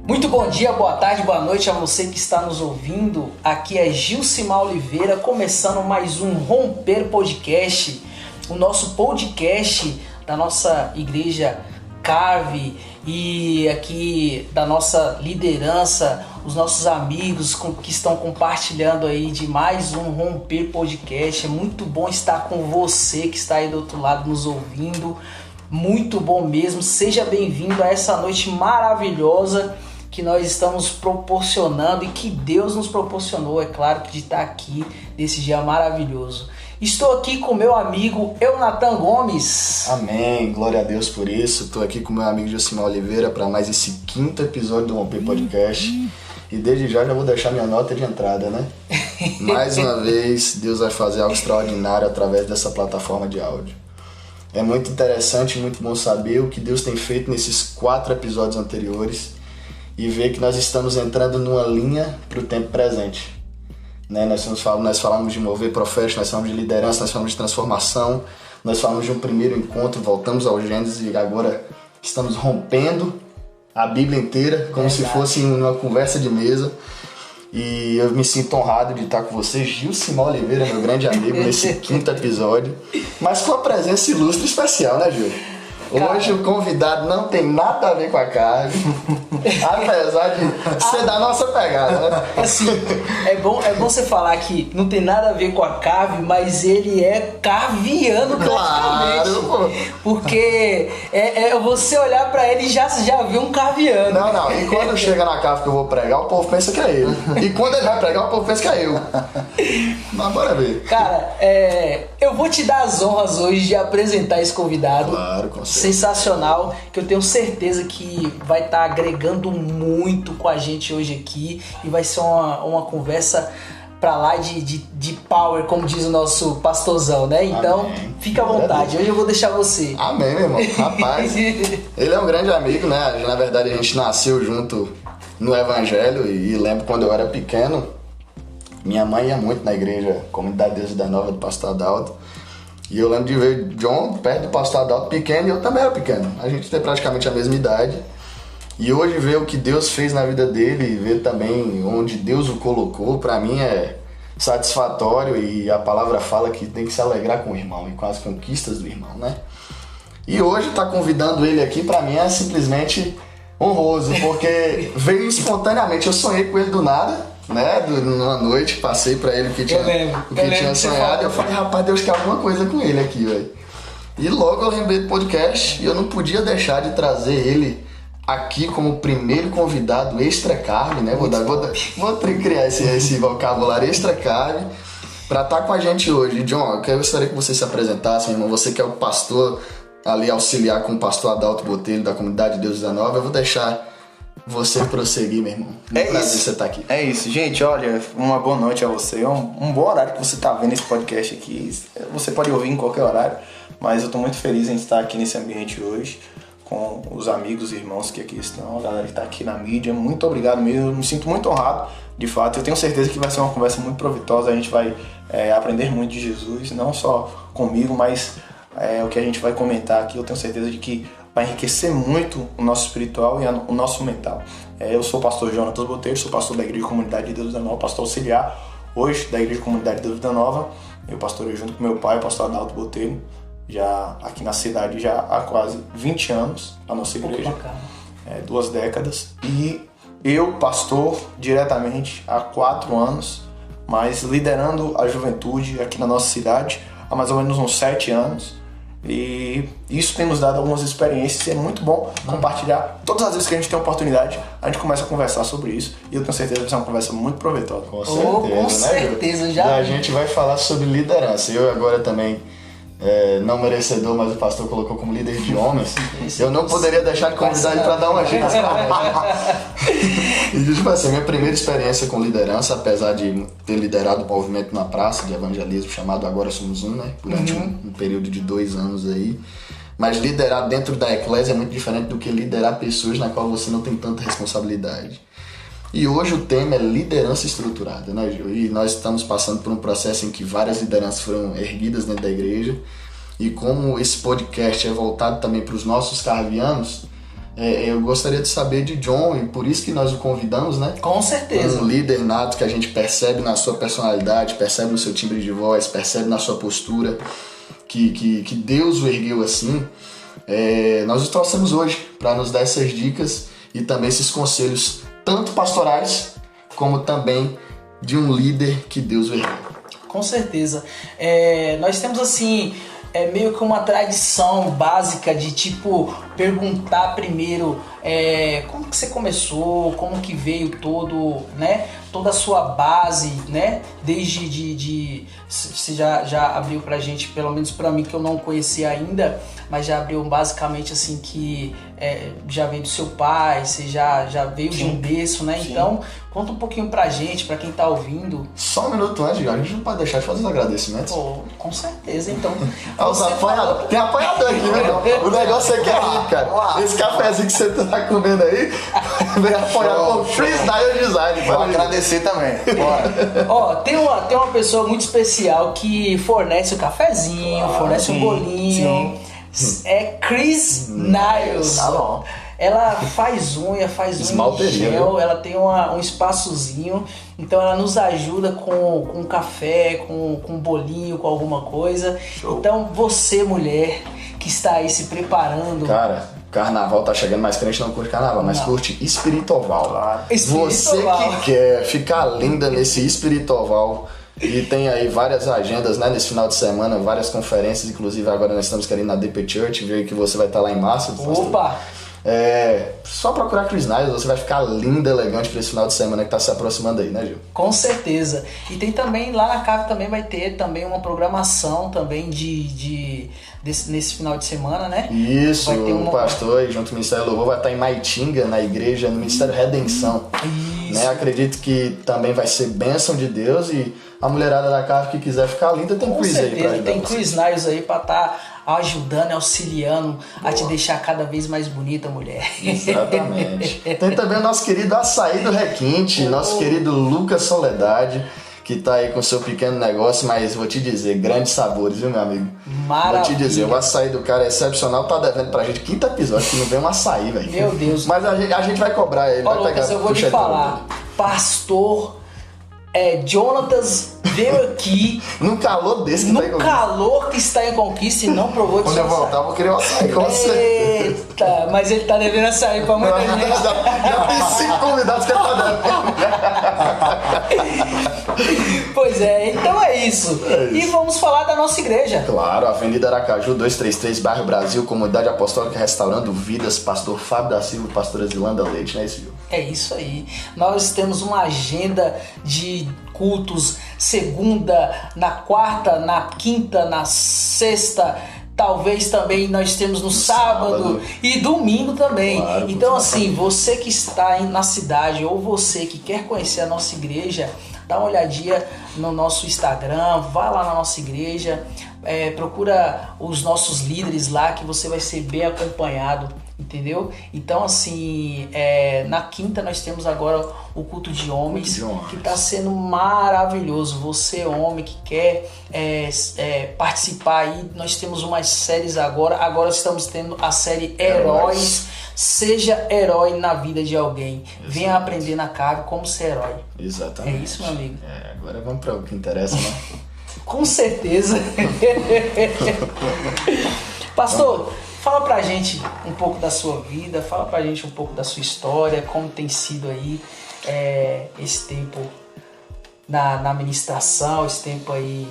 Muito bom dia, boa tarde, boa noite a você que está nos ouvindo. Aqui é Gilcimar Oliveira, começando mais um Romper Podcast, o nosso podcast da nossa igreja Carve e aqui da nossa liderança, os nossos amigos que estão compartilhando aí de mais um Romper Podcast. É muito bom estar com você que está aí do outro lado nos ouvindo, muito bom mesmo. Seja bem-vindo a essa noite maravilhosa que nós estamos proporcionando e que Deus nos proporcionou, é claro, de estar aqui nesse dia maravilhoso. Estou aqui com meu amigo Eunatan Gomes. Amém, glória a Deus por isso. Estou aqui com meu amigo Gilcimar Oliveira para mais esse 5º episódio do Romper Podcast. E desde já vou deixar minha nota de entrada, né? Mais uma vez, Deus vai fazer algo extraordinário através dessa plataforma de áudio. É muito interessante, muito bom saber o que Deus tem feito nesses 4 episódios anteriores e ver que nós estamos entrando numa linha para o tempo presente. Né? Nós falamos de mover profético, nós falamos de liderança, nós falamos de transformação, nós falamos de um primeiro encontro, voltamos ao Gênesis e agora estamos rompendo a Bíblia inteira, como se fosse uma conversa de mesa. E eu me sinto honrado de estar com você, Gilcimar Oliveira, meu grande amigo, nesse 5º episódio, mas com a presença ilustre e especial, né, Gil? Hoje o convidado não tem nada a ver com a carne, apesar de ser da nossa pegada, né? Assim, é bom você falar que não tem nada a ver com a cave, mas ele é carviano praticamente. Claro, porque você olhar pra ele e já vê um carviano. Não, e quando chega na cave que eu vou pregar, o povo pensa que é ele. E quando ele vai pregar, o povo pensa que é eu. Mas bora ver. Cara, eu vou te dar as honras hoje de apresentar esse convidado. Claro, com certeza. Sensacional, que eu tenho certeza que vai estar agregando muito com a gente hoje aqui e vai ser uma conversa pra lá de power, como diz o nosso pastorzão, né? Então, amém. Fica à vontade, hoje eu vou deixar você. Amém, meu irmão. Rapaz, ele é um grande amigo, né? Na verdade, a gente nasceu junto no Evangelho e lembro quando eu era pequeno, minha mãe ia muito na igreja Comunidade Deus da Nova do Pastor Adalto. E eu lembro de ver John perto do pastor Adalto pequeno e eu também era pequeno. A gente tem praticamente a mesma idade. E hoje ver o que Deus fez na vida dele e ver também onde Deus o colocou, pra mim é satisfatório. E a palavra fala que tem que se alegrar com o irmão e com as conquistas do irmão, né? E hoje tá convidando ele aqui, pra mim é simplesmente honroso, porque veio espontaneamente. Eu sonhei com ele do nada, né? Numa noite, passei pra ele o que tinha sonhado. Eu falei, rapaz, Deus quer alguma coisa com ele aqui, velho. E logo eu lembrei do podcast e eu não podia deixar de trazer ele aqui como primeiro convidado extra carne, né? Vou criar esse vocabulário extra carne pra estar com a gente hoje. John, eu gostaria que você se apresentasse, meu irmão. Você que é o pastor ali, auxiliar com o pastor Adalto Botelho da Comunidade Deus da Nova. Eu vou deixar você prosseguir, meu irmão. Prazer você estar aqui. É isso, gente. Olha, uma boa noite a você. Um bom horário que você está vendo esse podcast aqui. Você pode ouvir em qualquer horário, mas eu estou muito feliz em estar aqui nesse ambiente hoje com os amigos e irmãos que aqui estão, a galera que está aqui na mídia. Muito obrigado mesmo. Eu me sinto muito honrado, de fato. Eu tenho certeza que vai ser uma conversa muito proveitosa. A gente vai aprender muito de Jesus, não só comigo, mas o que a gente vai comentar aqui. Eu tenho certeza de que vai enriquecer muito o nosso espiritual e o nosso mental. Eu sou o pastor Jonatas Botelho, sou pastor da Igreja Comunidade de Deus da Nova, pastor auxiliar hoje da Igreja Comunidade de Deus da Nova. Eu pastorei junto com meu pai, o pastor Adalto Botelho, já aqui na cidade já há quase 20 anos, a nossa igreja, 2 décadas. E eu, pastor, diretamente há 4 anos, mas liderando a juventude aqui na nossa cidade há mais ou menos uns 7 anos. E isso tem nos dado algumas experiências e é muito bom compartilhar. Todas as vezes que a gente tem oportunidade, a gente começa a conversar sobre isso e eu tenho certeza que vai ser uma conversa muito proveitosa. Com certeza, com certeza, já. A gente vai falar sobre liderança. Eu agora também, não merecedor, mas o pastor colocou como líder de homens. Eu não poderia deixar de convidar ele para dar uma ajuda. E tipo assim, minha primeira experiência com liderança, apesar de ter liderado o movimento na praça de evangelismo chamado Agora Somos Um, né? Durante um período de 2 anos aí. Mas liderar dentro da eclésia é muito diferente do que liderar pessoas na qual você não tem tanta responsabilidade. E hoje o tema é liderança estruturada, né, Gil? E nós estamos passando por um processo em que várias lideranças foram erguidas dentro da igreja. E como esse podcast é voltado também para os nossos carvianos, eu gostaria de saber de John, e por isso que nós o convidamos, né? Com certeza. Um líder nato que a gente percebe na sua personalidade, percebe no seu timbre de voz, percebe na sua postura, que Deus o ergueu assim. Nós o trouxemos hoje para nos dar essas dicas e também esses conselhos, tanto pastorais, como também de um líder que Deus o ergueu. Com certeza. Nós temos assim, meio que uma tradição básica de tipo perguntar primeiro como que você começou, como que veio toda a sua base, né? Desde você já abriu pra gente, pelo menos pra mim que eu não conhecia ainda, mas já abriu basicamente assim que já veio do seu pai, você já veio de um berço, né? Sim. Então conta um pouquinho pra gente, pra quem tá ouvindo. Só um minuto antes, a gente não pode deixar de fazer os agradecimentos. Pô, com certeza, então. Tem apoiador aqui, né? O negócio é que cara, esse cafezinho que você tá comendo aí, vem apoiar com Freestyle Design. Vou agradecer também. Ó, tem uma pessoa muito especial que fornece o cafezinho, fornece o bolinho. Sim. É Chris Niles. Tá bom. Ela faz unha em gel, ela tem um espaçozinho, então ela nos ajuda com café, com bolinho, com alguma coisa. Show. Então você, mulher, que está aí se preparando... Cara, carnaval tá chegando, mas crente não curte carnaval, mas curte espiritual. Claro. Você que quer ficar linda nesse espiritual e tem aí várias agendas, né, nesse final de semana, várias conferências, inclusive agora nós estamos querendo na DP Church, ver que você vai estar lá em março. Opa! Só procurar Chris Niles, você vai ficar linda, elegante para esse final de semana que tá se aproximando aí, né, Gil? Com certeza. E tem também, lá na CAV também vai ter também uma programação também nesse final de semana, né? Isso, o pastor aí, junto com o Ministério Louvor, vai estar em Maitinga, na igreja, no Ministério Redenção. Isso. Né? Acredito que também vai ser bênção de Deus e a mulherada da CAV que quiser ficar linda tem Chris aí pra ajudar. Tem Chris Niles aí pra estar ajudando, auxiliando a te deixar cada vez mais bonita, mulher. Exatamente. Tem também o nosso querido Açaí do Requinte, nosso querido Lucas Soledade, que tá aí com seu pequeno negócio, mas vou te dizer, grandes sabores, viu, meu amigo? Maravilha. Vou te dizer, o açaí do cara é excepcional, tá devendo pra gente 5º episódio que não vem um açaí, velho. Meu Deus. Mas a gente vai cobrar ele, Ó, vai pegar. Lucas, eu vou te falar, pastor Jonatas veio aqui num calor desse que no tá em calor que está em Conquista e não provou de Quando eu voltar, eu vou querer um açaí com você. Eita, mas ele tá devendo açaí pra muita gente. Já tem 5 convidados que ele tá devendo. Pois é, então é isso. E vamos falar da nossa igreja. Claro, Avenida Aracaju, 233, Bairro Brasil, Comunidade Apostólica Restaurando Vidas, pastor Fábio da Silva, pastora Zilanda Leite, não é isso, Gil? É isso aí. Nós temos uma agenda de cultos segunda, na quarta, na quinta, na sexta. Talvez também nós temos no sábado e domingo também. Claro, então assim, você que está aí na cidade ou você que quer conhecer a nossa igreja, dá uma olhadinha no nosso Instagram, vai lá na nossa igreja, procura os nossos líderes lá que você vai ser bem acompanhado, entendeu? Então assim, na quinta nós temos agora o culto de homens, que está sendo maravilhoso. Você homem que quer participar aí, nós temos umas séries agora estamos tendo a série Heróis. Seja herói na vida de alguém. Venha aprender na CAV como ser herói. Exatamente. É isso, meu amigo. Agora vamos para o que interessa, né? Com certeza. Pastor, fala pra gente um pouco da sua vida, fala pra gente um pouco da sua história, como tem sido aí esse tempo na ministração, esse tempo aí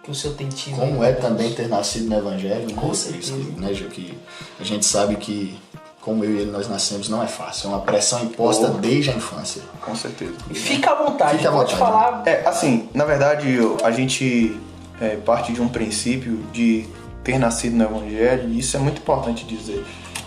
que o senhor tem tido. Como aí, também ter nascido no Evangelho, né? Com certeza. Né, Gil, que a gente sabe que como eu e ele nós nascemos não é fácil, é uma pressão imposta desde a infância. Com certeza. Fica à vontade, Fica falar. Assim, na verdade, a gente parte de um princípio de ter nascido no Evangelho, e isso é muito importante dizer,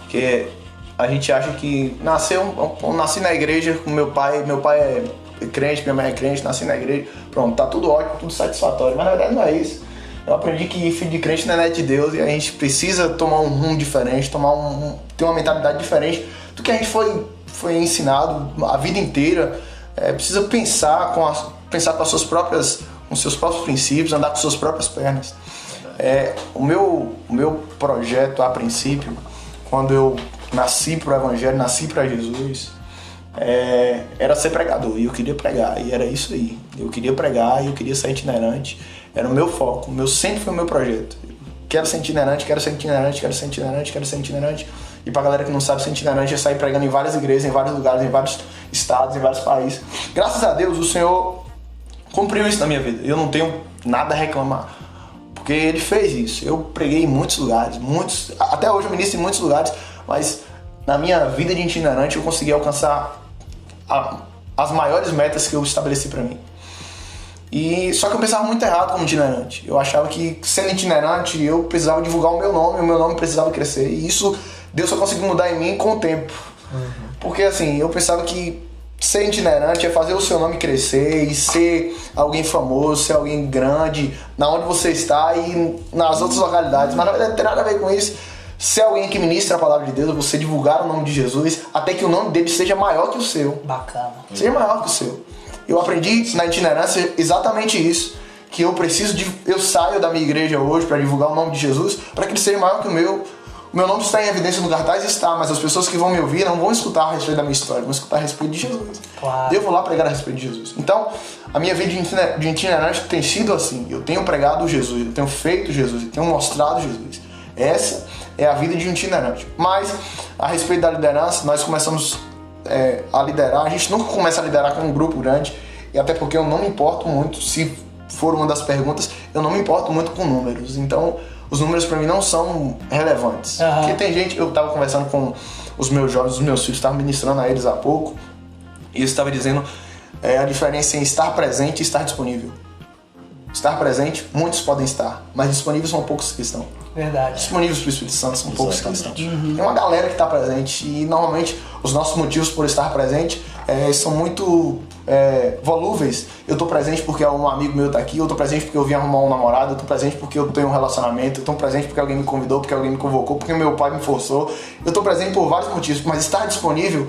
que a gente acha que nasci na igreja com meu pai é crente, minha mãe é crente, nasci na igreja, pronto, tá tudo ótimo, tudo satisfatório, mas na verdade não é isso. Eu aprendi que filho de crente não é neto de Deus e a gente precisa tomar um rumo diferente, ter uma mentalidade diferente do que a gente foi ensinado a vida inteira. Precisa pensar com seus próprios princípios, andar com suas próprias pernas. O meu projeto, a princípio, quando eu nasci pro Evangelho, nasci para Jesus, era ser pregador. E eu queria pregar, e era isso aí. Eu queria pregar e eu queria ser itinerante. Era o meu foco, sempre foi o meu projeto. Quero ser itinerante, quero ser itinerante, quero ser itinerante, quero ser itinerante. E pra galera que não sabe, ser itinerante é sair pregando em várias igrejas, em vários lugares, em vários estados, em vários países. Graças a Deus, o Senhor cumpriu isso na minha vida. Eu não tenho nada a reclamar, porque Ele fez isso. Eu preguei em muitos lugares, até hoje eu ministro em muitos lugares, mas na minha vida de itinerante eu consegui alcançar as maiores metas que eu estabeleci pra mim. Só que eu pensava muito errado como itinerante. Eu achava que, sendo itinerante, eu precisava divulgar o meu nome precisava crescer. E isso Deus só conseguiu mudar em mim com o tempo. Porque assim, eu pensava que ser itinerante é fazer o seu nome crescer e ser alguém famoso, ser alguém grande, na onde você está e nas outras localidades. Mas na verdade não tem nada a ver com isso. Ser alguém que ministra a palavra de Deus, você divulgar o nome de Jesus, até que o nome dele seja maior que o seu. Bacana. Seja maior que o seu. Eu aprendi na itinerância exatamente isso, que eu saio da minha igreja hoje para divulgar o nome de Jesus, para que ele seja maior que o meu. O meu nome está em evidência no cartaz, está, mas as pessoas que vão me ouvir não vão escutar a respeito da minha história, vão escutar a respeito de Jesus. Claro. Eu vou lá pregar a respeito de Jesus. Então, a minha vida de itinerante tem sido assim. Eu tenho pregado Jesus, eu tenho feito Jesus, eu tenho mostrado Jesus. Essa é a vida de um itinerante. Mas, a respeito da liderança, nós começamos a liderar. A gente nunca começa a liderar com um grupo grande, e até porque eu não me importo muito, se for uma das perguntas, eu não me importo muito com números. Então, os números para mim não são relevantes. Porque tem gente, eu estava conversando com os meus jovens, os meus filhos, estava ministrando a eles há pouco, e eu estava dizendo a diferença em estar presente e estar disponível. Estar presente, muitos podem estar, mas disponíveis são poucos que estão. Verdade. Disponíveis para o Espírito Santo são poucos que estão. Tem uma galera que está presente, e normalmente os nossos motivos por estar presente são muito volúveis. Eu estou presente porque um amigo meu está aqui, eu estou presente porque eu vim arrumar um namorado, eu estou presente porque eu tenho um relacionamento, eu estou presente porque alguém me convidou, porque alguém me convocou, porque meu pai me forçou. Eu estou presente por vários motivos, mas estar disponível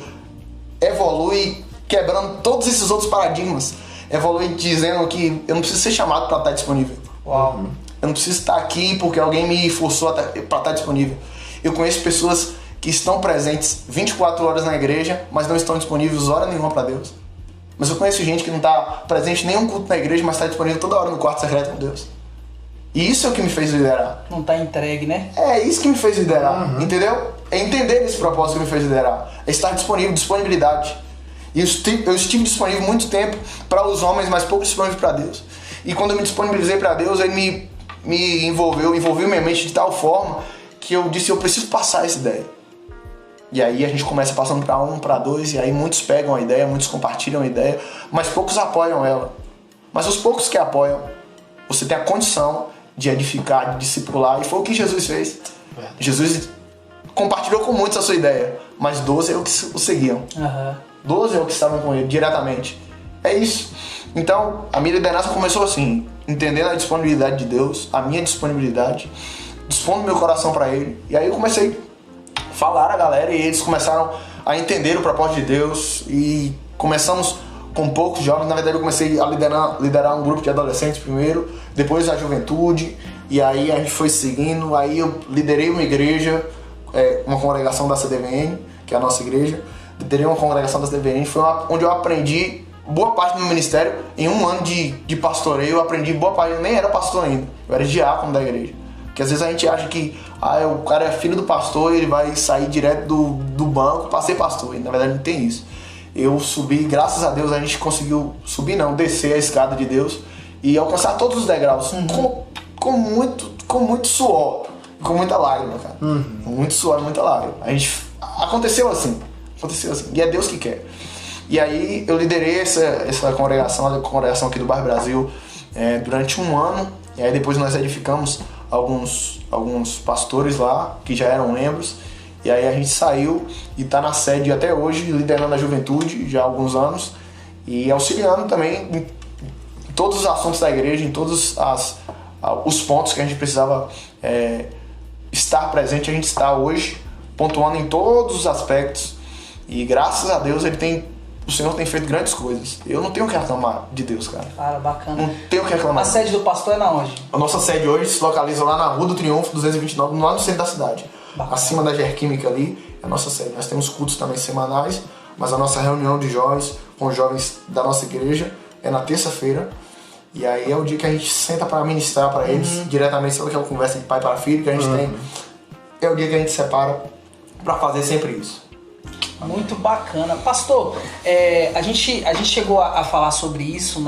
evolui quebrando todos esses outros paradigmas. Evolui dizendo que eu não preciso ser chamado para estar disponível. Uau. Eu não preciso estar aqui porque alguém me forçou para estar disponível. Eu conheço pessoas que estão presentes 24 horas na igreja, mas não estão disponíveis hora nenhuma para Deus. Mas eu conheço gente que não está presente em nenhum culto na igreja, mas está disponível toda hora no quarto secreto com Deus. E isso é o que me fez liderar. Não está entregue, né? É isso que me fez liderar, entendeu? É entender esse propósito que me fez liderar. É estar disponível, disponibilidade. E eu estive disponível muito tempo para os homens, mas pouco disponível para Deus. E quando eu me disponibilizei para Deus, Ele me envolveu minha mente de tal forma que eu disse, eu preciso passar essa ideia. E aí a gente começa passando para um, para dois, e aí muitos pegam a ideia, muitos compartilham a ideia, mas poucos apoiam ela. Mas os poucos que apoiam, você tem a condição de edificar, de discipular, e foi o que Jesus fez. Jesus compartilhou com muitos a sua ideia, mas 12 é o que o seguiam. 12 é o que estavam com ele diretamente. É isso. Então, a minha liderança começou assim, entendendo a disponibilidade de Deus, a minha disponibilidade, dispondo meu coração para Ele. E aí eu comecei a falar a galera e eles começaram a entender o propósito de Deus. E começamos com poucos jovens. Na verdade, eu comecei a liderar um grupo de adolescentes primeiro, depois a juventude. E aí a gente foi seguindo. Aí eu liderei uma igreja, uma congregação da CDVN, que é a nossa igreja. Liderei uma congregação da CDVN, foi onde eu aprendi boa parte do meu ministério. Em um ano de pastoreio, eu aprendi boa parte. Eu nem era pastor ainda, eu era diácono da igreja. Porque às vezes a gente acha que o cara é filho do pastor e ele vai sair direto do banco para ser pastor. E na verdade não tem isso. Eu subi, graças a Deus a gente conseguiu descer a escada de Deus e alcançar todos os degraus com muito suor, com muita lágrima, cara. Com muito suor e muita lágrima. Aconteceu assim. E é Deus que quer. E aí eu liderei essa congregação, a congregação aqui do Bairro Brasil, durante um ano. E aí depois nós edificamos alguns pastores lá, que já eram membros. E aí a gente saiu e está na sede até hoje, liderando a juventude já há alguns anos. E auxiliando também em todos os assuntos da igreja, em todos os pontos que a gente precisava estar presente, a gente está hoje, pontuando em todos os aspectos. E graças a Deus o Senhor tem feito grandes coisas. Eu não tenho o que reclamar de Deus, cara. Cara, bacana. Não tenho o que reclamar. A sede do pastor é na onde? A nossa sede hoje se localiza lá na Rua do Triunfo, 229, lá no centro da cidade. Bacana. Acima da Gerquímica ali. a nossa sede. Nós temos cultos também semanais, mas a nossa reunião de jovens com os jovens da nossa igreja é na terça-feira. E aí é o dia que a gente senta para ministrar para eles, diretamente, sabe aquela conversa de pai para filho que a gente tem? É o dia que a gente separa para fazer sempre isso. Muito bacana. Pastor, a gente chegou a falar sobre isso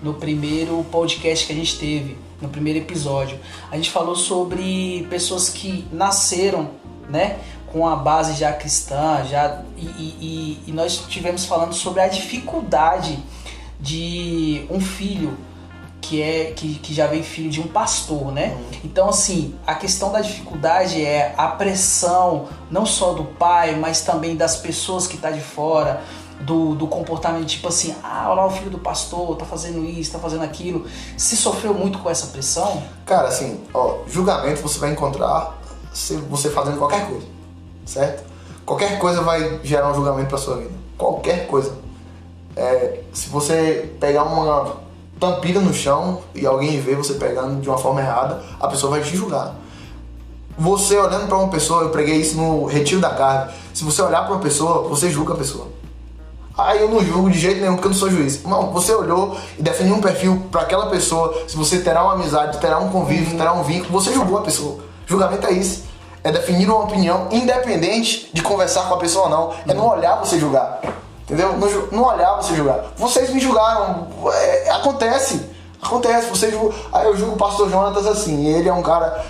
no primeiro podcast que a gente teve, no primeiro episódio. A gente falou sobre pessoas que nasceram, né, com a base já cristã, e nós estivemos falando sobre a dificuldade de um filho que já vem filho de um pastor, né? Então, assim, a questão da dificuldade é a pressão, não só do pai, mas também das pessoas que tá de fora, do comportamento, tipo assim, olha lá o filho do pastor, tá fazendo isso, tá fazendo aquilo. Se sofreu muito com essa pressão? Cara, assim, julgamento você vai encontrar se você fazendo qualquer coisa, certo? Qualquer coisa vai gerar um julgamento pra sua vida. Qualquer coisa. Se você pegar uma tampilha no chão e alguém vê você pegando de uma forma errada, a pessoa vai te julgar. Você olhando pra uma pessoa, eu preguei isso no Retiro da Carne, se você olhar pra uma pessoa, você julga a pessoa. Aí eu não julgo de jeito nenhum porque eu não sou juiz. Não, você olhou e definiu um perfil pra aquela pessoa, se você terá uma amizade, terá um convívio, terá um vínculo, você julgou a pessoa. Julgamento é isso. É definir uma opinião independente de conversar com a pessoa ou não. É não olhar você julgar. Entendeu? Não olhar você julgar. Vocês me julgaram. Acontece. Você julga. Aí eu julgo o pastor Jonatas assim. Ele é um cara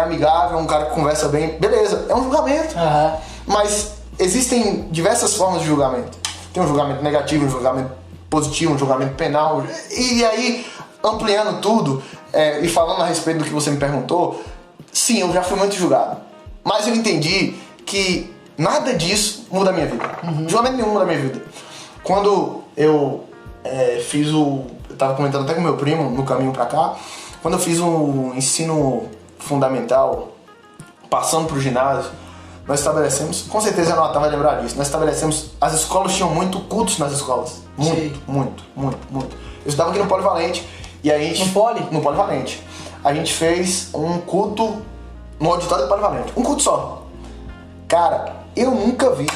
amigável, um cara que conversa bem. Beleza, é um julgamento. Mas existem diversas formas de julgamento. Tem um julgamento negativo, um julgamento positivo, um julgamento penal. E aí, ampliando tudo e falando a respeito do que você me perguntou, sim, eu já fui muito julgado. Mas eu entendi que nada disso muda a minha vida. Julgamento nenhum muda a minha vida. Quando eu eu tava comentando até com meu primo no caminho pra cá, quando eu fiz o ensino fundamental, passando pro ginásio, nós estabelecemos, com certeza a Natan vai lembrar disso, nós estabelecemos, as escolas tinham muito cultos nas escolas. Muito. Eu estudava aqui no Polivalente, e a gente... No Polivalente. A gente fez um culto no auditório do Polivalente. Um culto só. Cara, eu nunca vi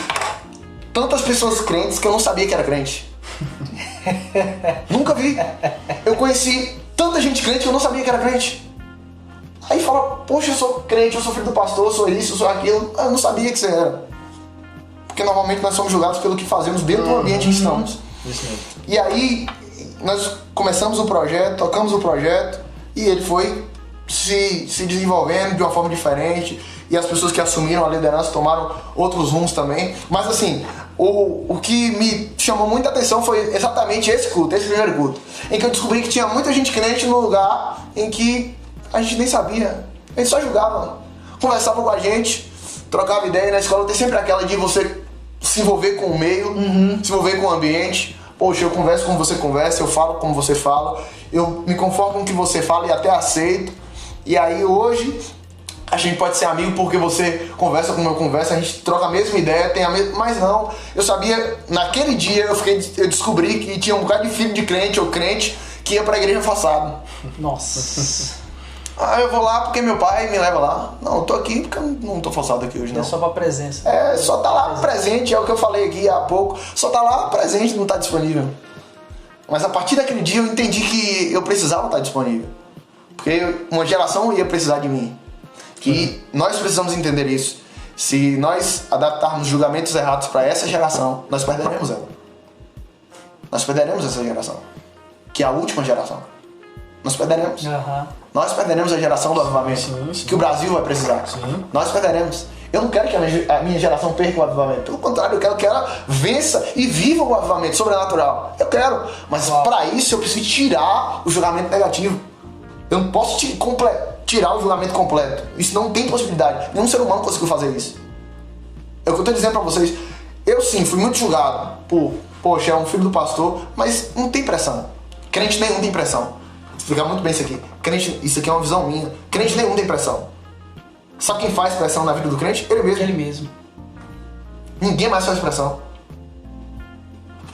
tantas pessoas crentes que eu não sabia que era crente. Nunca vi. Eu conheci tanta gente crente que eu não sabia que era crente. Aí fala, poxa, eu sou crente, eu sou filho do pastor, eu sou isso, eu sou aquilo. Eu não sabia que você era. Porque normalmente nós somos julgados pelo que fazemos dentro do ambiente em que estamos. E aí, nós começamos o projeto, tocamos o projeto, e ele foi se desenvolvendo de uma forma diferente. E as pessoas que assumiram a liderança tomaram outros rumos também. Mas assim, o que me chamou muita atenção foi exatamente esse culto, esse primeiro culto. Em que eu descobri que tinha muita gente crente no lugar em que a gente nem sabia. A gente só julgava, conversava com a gente, trocava ideia. Na escola tem sempre aquela de você se envolver com o meio, se envolver com o ambiente. Poxa, eu converso como você conversa, eu falo como você fala, eu me conformo com o que você fala e até aceito. E aí hoje a gente pode ser amigo porque você conversa como eu converso, a gente troca a mesma ideia, tem a mesma... Mas não, eu sabia, naquele dia eu descobri que tinha um bocado de filho de crente ou crente que ia pra igreja forçado. Nossa. Eu vou lá porque meu pai me leva lá. Não, eu tô aqui porque eu não tô forçado aqui hoje, não. É só pra presença. Só tá lá presente, é o que eu falei aqui há pouco. Só tá lá presente, não tá disponível. Mas a partir daquele dia eu entendi que eu precisava estar disponível. Porque uma geração ia precisar de mim. Que nós precisamos entender isso. Se nós adaptarmos julgamentos errados para essa geração, nós perderemos ela. Nós perderemos essa geração. Que é a última geração. Nós perderemos. Nós perderemos a geração do avivamento. Sim. Que o Brasil vai precisar. Sim. Nós perderemos. Eu não quero que a minha geração perca o avivamento. Pelo contrário, eu quero que ela vença e viva o avivamento sobrenatural. Eu quero. Mas para isso eu preciso tirar o julgamento negativo. Eu não posso tirar o julgamento completo. Isso não tem possibilidade. Nenhum ser humano conseguiu fazer isso. É o que eu estou dizendo para vocês. Eu sim, fui muito julgado por, poxa, é um filho do pastor, mas não tem pressão. Crente nenhum tem pressão. Vou explicar muito bem isso aqui. Crente, isso aqui é uma visão minha. Crente nenhum tem pressão. Sabe quem faz pressão na vida do crente? Ele mesmo. Ele mesmo. Ninguém mais faz pressão.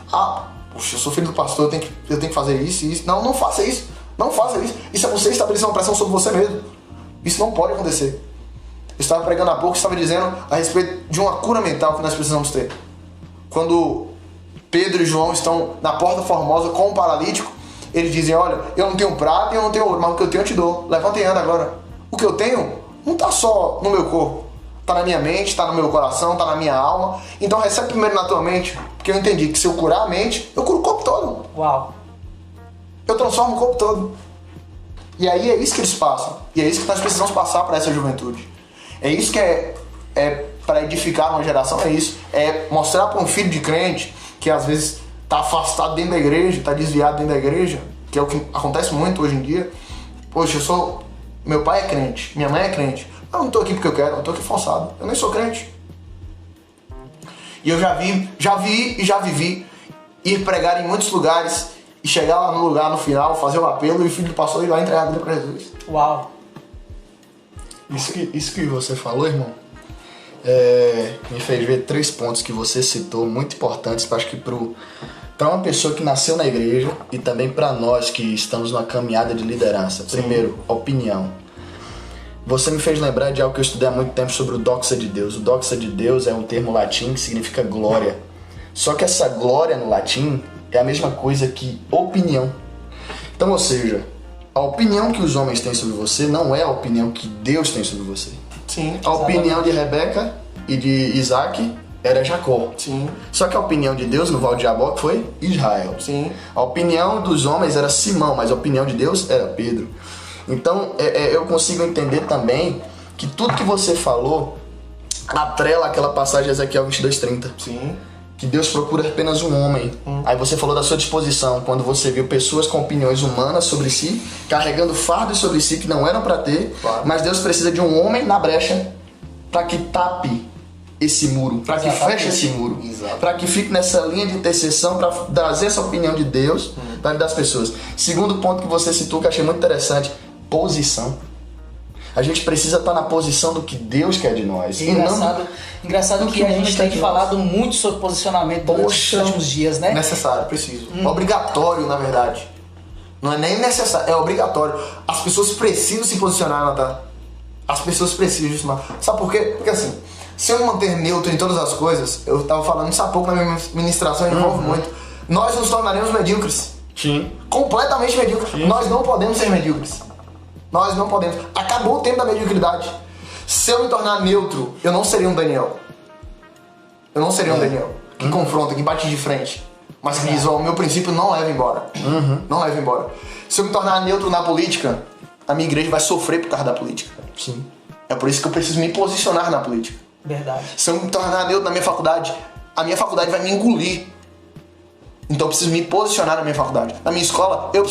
Poxa, eu sou filho do pastor, eu tenho que fazer isso e isso. Não faça isso. Não faça isso. Isso é você estabelecer uma pressão sobre você mesmo. Isso não pode acontecer. Eu estava pregando há pouco, estava dizendo a respeito de uma cura mental que nós precisamos ter. Quando Pedro e João estão na Porta Formosa com o paralítico, eles dizem, olha, eu não tenho prata e eu não tenho ouro, mas o que eu tenho eu te dou. Levanta e anda agora. O que eu tenho não está só no meu corpo. Está na minha mente, está no meu coração, está na minha alma. Então recebe primeiro na tua mente, porque eu entendi que se eu curar a mente, eu curo o corpo todo. Uau! Eu transformo o corpo todo. E aí é isso que eles passam. E é isso que nós precisamos passar para essa juventude. É isso que é para edificar uma geração, é isso. É mostrar para um filho de crente que às vezes está afastado dentro da igreja, está desviado dentro da igreja, que é o que acontece muito hoje em dia. Poxa, meu pai é crente, minha mãe é crente. Eu não estou aqui porque eu quero, eu estou aqui forçado. Eu nem sou crente. E eu já vi e já vivi ir pregar em muitos lugares e chegar lá no lugar no final, fazer o apelo e o filho do pastor ir lá entregar a vida para Jesus. Uau! Isso que você falou, irmão, me fez ver 3 pontos que você citou, muito importantes, acho que para uma pessoa que nasceu na igreja e também para nós que estamos numa caminhada de liderança. Sim. Primeiro, opinião. Você me fez lembrar de algo que eu estudei há muito tempo sobre o doxa de Deus. O doxa de Deus é um termo latim que significa glória. Só que essa glória no latim é a mesma coisa que opinião. Então, ou seja, a opinião que os homens têm sobre você não é a opinião que Deus tem sobre você. Sim, a opinião de Rebeca e de Isaac era Jacó. Sim. Só que a opinião de Deus no Val de Jaboque foi Israel. Sim. A opinião dos homens era Simão, mas a opinião de Deus era Pedro. Então eu consigo entender também que tudo que você falou atrela aquela passagem de Ezequiel 22:30. Sim. Que Deus procura apenas um homem. Aí você falou da sua disposição, quando você viu pessoas com opiniões humanas sobre si, carregando fardos sobre si que não eram para ter, claro. Mas Deus precisa de um homem na brecha para que tape esse muro, para que feche esse muro, para que fique nessa linha de intercessão, para trazer essa opinião de Deus para das pessoas. Segundo ponto que você citou, que eu achei muito interessante, posição. A gente precisa estar na posição do que Deus quer de nós. Engraçado que a gente tem falado muito sobre posicionamento durante os últimos dias, né? Necessário, preciso. Obrigatório, na verdade. Não é nem necessário, é obrigatório. As pessoas precisam se posicionar, Natan. As pessoas precisam. Sabe por quê? Porque assim, se eu me manter neutro em todas as coisas, eu estava falando isso há pouco na minha ministração, envolve muito, nós nos tornaremos medíocres. Sim. Completamente medíocres. Sim. Nós não podemos ser medíocres. Nós não podemos. Acabou o tempo da mediocridade. Se eu me tornar neutro, eu não seria um Daniel. Eu não seria um Daniel que confronta, que bate de frente, mas que diz, o meu princípio não leva embora. Não leva embora. Se eu me tornar neutro na política, a minha igreja vai sofrer por causa da política. Sim. É por isso que eu preciso me posicionar na política. Verdade. Se eu me tornar neutro na minha faculdade, a minha faculdade vai me engolir. Então eu preciso me posicionar na minha faculdade. Na minha escola, eu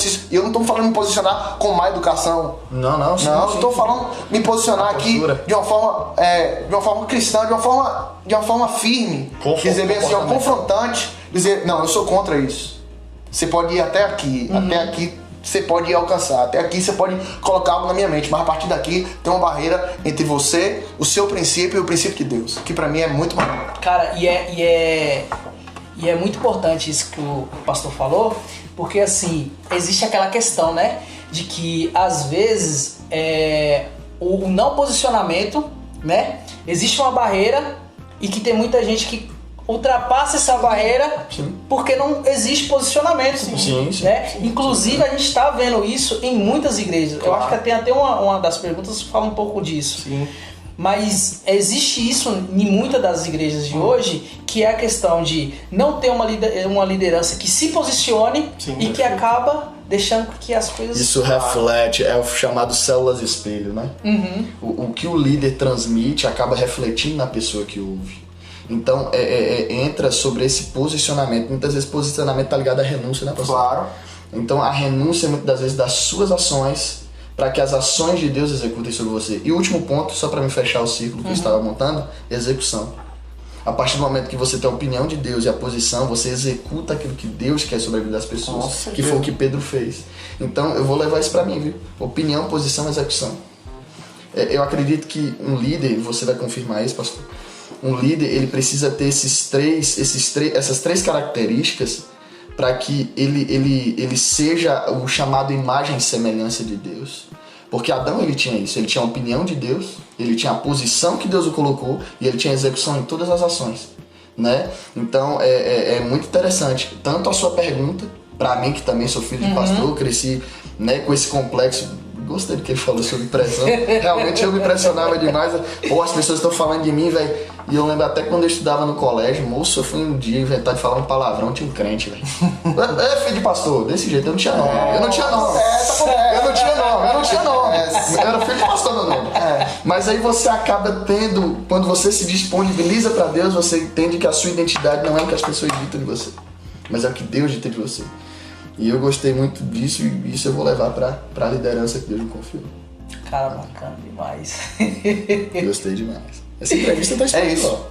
não estou falando me posicionar com má educação. Não. Eu estou falando me posicionar aqui de uma forma cristã, de uma forma firme. Dizer bem assim, confrontante. Dizer, não, eu sou contra isso. Você pode ir até aqui, até aqui você pode ir alcançar. Até aqui você pode colocar algo na minha mente, mas a partir daqui tem uma barreira entre você, o seu princípio e o princípio de Deus, que pra mim é muito maior. Cara, e é muito importante isso que o pastor falou, porque assim, existe aquela questão, né, de que às vezes o não posicionamento, né, existe uma barreira e que tem muita gente que ultrapassa essa barreira. Sim. Porque não existe posicionamento. Sim. Né? Inclusive a gente está vendo isso em muitas igrejas. Claro. Eu acho que tem até uma das perguntas que fala um pouco disso. Sim. Mas existe isso em muitas das igrejas de hoje, que é a questão de não ter uma liderança que se posicione e que acaba deixando que as coisas... Isso reflete, é o chamado células espelho, né? O que o líder transmite acaba refletindo na pessoa que ouve. Então, entra sobre esse posicionamento. Muitas vezes posicionamento está ligado à renúncia, né, pastor? Claro. Então, a renúncia, muitas das vezes, das suas ações, para que as ações de Deus executem sobre você. E o último ponto, só para me fechar o círculo que eu estava montando, execução. A partir do momento que você tem a opinião de Deus e a posição, você executa aquilo que Deus quer sobre a vida das pessoas. Nossa, que foi o que Pedro fez. Então, eu vou levar isso para mim, viu? Opinião, posição, execução. Eu acredito que um líder, você vai confirmar isso, pastor, um líder, ele precisa ter essas três características para que ele seja o chamado imagem e semelhança de Deus. Porque Adão, ele tinha isso, ele tinha a opinião de Deus, ele tinha a posição que Deus o colocou e ele tinha a execução em todas as ações, né? Então é muito interessante, tanto a sua pergunta, para mim que também sou filho de pastor, cresci, né, com esse complexo. Gostei do que ele falou sobre pressão. Realmente eu me impressionava demais. Ou as pessoas estão falando de mim, velho. E eu lembro até quando eu estudava no colégio, moço, eu fui um dia inventar de falar um palavrão, tinha um crente, velho. Filho de pastor, desse jeito, eu não tinha nome. Eu não tinha nome. Eu era filho de pastor, meu nome. Mas aí você acaba tendo, quando você se disponibiliza para Deus, você entende que a sua identidade não é o que as pessoas ditam de você, mas é o que Deus dita de você. E eu gostei muito disso e isso eu vou levar pra liderança que Deus me confiou. Cara, bacana demais. Gostei demais. Essa entrevista tá especial.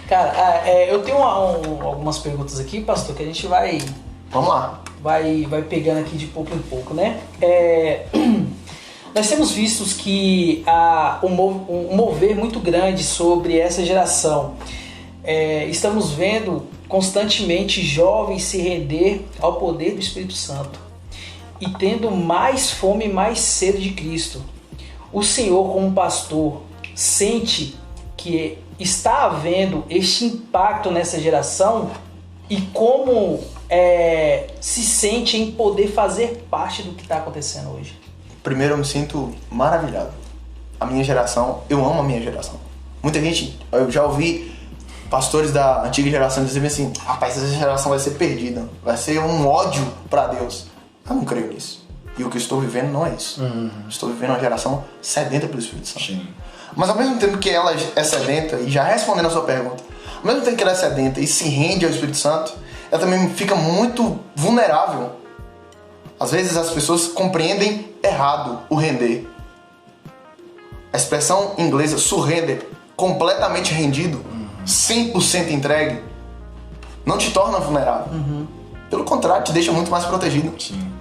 Cara, eu tenho algumas perguntas aqui, pastor, que a gente vai... Vamos lá. Vai pegando aqui de pouco em pouco, né? Nós temos visto que há um mover muito grande sobre essa geração. Estamos vendo constantemente jovens se render ao poder do Espírito Santo e tendo mais fome e mais sede de Cristo. O Senhor, como pastor, sente que está havendo este impacto nessa geração e como se sente em poder fazer parte do que está acontecendo hoje? Primeiro, eu me sinto maravilhado. A minha geração, eu amo a minha geração. Muita gente, eu já ouvi pastores da antiga geração dizerem assim: rapaz, essa geração vai ser perdida, vai ser um ódio para Deus. Eu não creio nisso. E o que eu estou vivendo não é isso. Estou vivendo uma geração sedenta pelo Espírito Santo. Sim. Mas ao mesmo tempo que ela é sedenta, e já respondendo a sua pergunta, ao mesmo tempo que ela é sedenta e se rende ao Espírito Santo, ela também fica muito vulnerável. Às vezes as pessoas compreendem errado o render. A expressão inglesa surrender, completamente rendido, 100% entregue, não te torna vulnerável. Pelo contrário, te deixa muito mais protegido. Sim.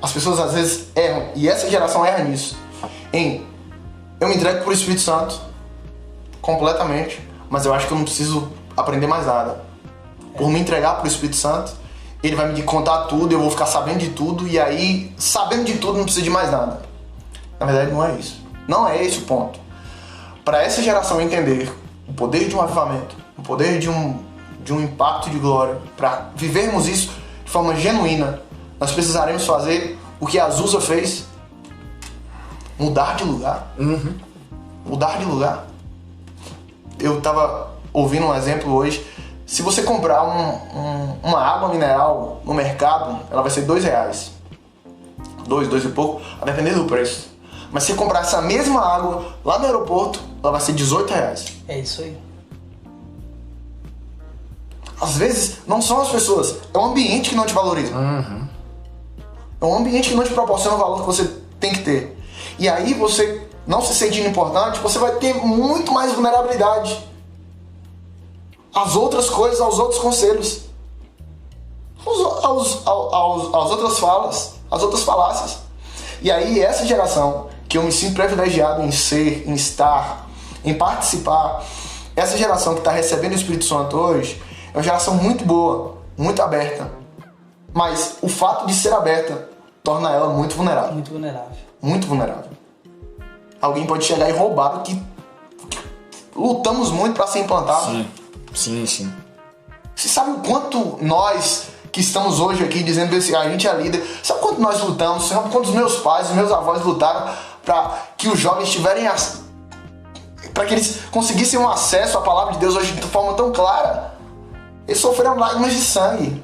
As pessoas às vezes erram, e essa geração erra nisso, eu me entrego pro Espírito Santo completamente, mas eu acho que eu não preciso aprender mais nada. Por me entregar pro Espírito Santo, ele vai me contar tudo, eu vou ficar sabendo de tudo, e aí, sabendo de tudo, não precisa de mais nada. Na verdade, não é isso. Não é esse o ponto. Para essa geração entender o poder de um avivamento, o poder de um impacto de glória, para vivermos isso de forma genuína, nós precisaremos fazer o que a Azusa fez: mudar de lugar. Mudar de lugar. Eu estava ouvindo um exemplo hoje. Se você comprar uma água mineral no mercado, ela vai ser R$2. Dois e pouco, a depender do preço. Mas se comprar essa mesma água lá no aeroporto, ela vai ser R$18. É isso aí. Às vezes, não são as pessoas, é o ambiente que não te valoriza. É um ambiente que não te proporciona o valor que você tem que ter. E aí você, não se sentindo importante, você vai ter muito mais vulnerabilidade às outras coisas, aos outros conselhos, às outras falas, às outras falácias. E aí essa geração, que eu me sinto privilegiado em ser, em estar, em participar, essa geração que está recebendo o Espírito Santo hoje, é uma geração muito boa, muito aberta. Mas o fato de ser aberta torna ela muito vulnerável. Muito vulnerável. Muito vulnerável. Alguém pode chegar e roubar o que lutamos muito para ser implantado. Sim. Você sabe o quanto nós que estamos hoje aqui dizendo que a gente é líder, sabe quanto nós lutamos, sabe quanto os meus pais, os meus avós lutaram para que os jovens para que eles conseguissem um acesso à palavra de Deus hoje de forma tão clara? Eles sofreram lágrimas de sangue.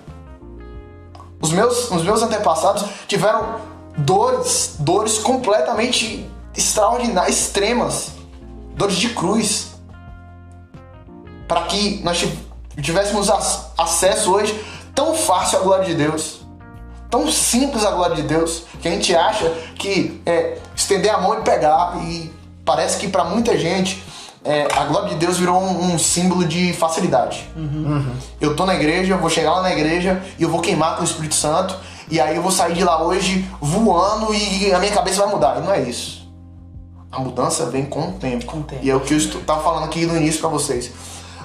Os meus antepassados tiveram dores completamente extraordinárias, extremas, dores de cruz, para que nós tivéssemos acesso hoje tão fácil à glória de Deus, tão simples à glória de Deus, que a gente acha que é estender a mão e pegar, e parece que para muita gente a glória de Deus virou um símbolo de facilidade. Eu tô na igreja, eu vou chegar lá na igreja e eu vou queimar com o Espírito Santo, e aí eu vou sair de lá hoje voando e a minha cabeça vai mudar. E não é isso. A mudança vem com o tempo. E é o que eu estava falando aqui no início para vocês.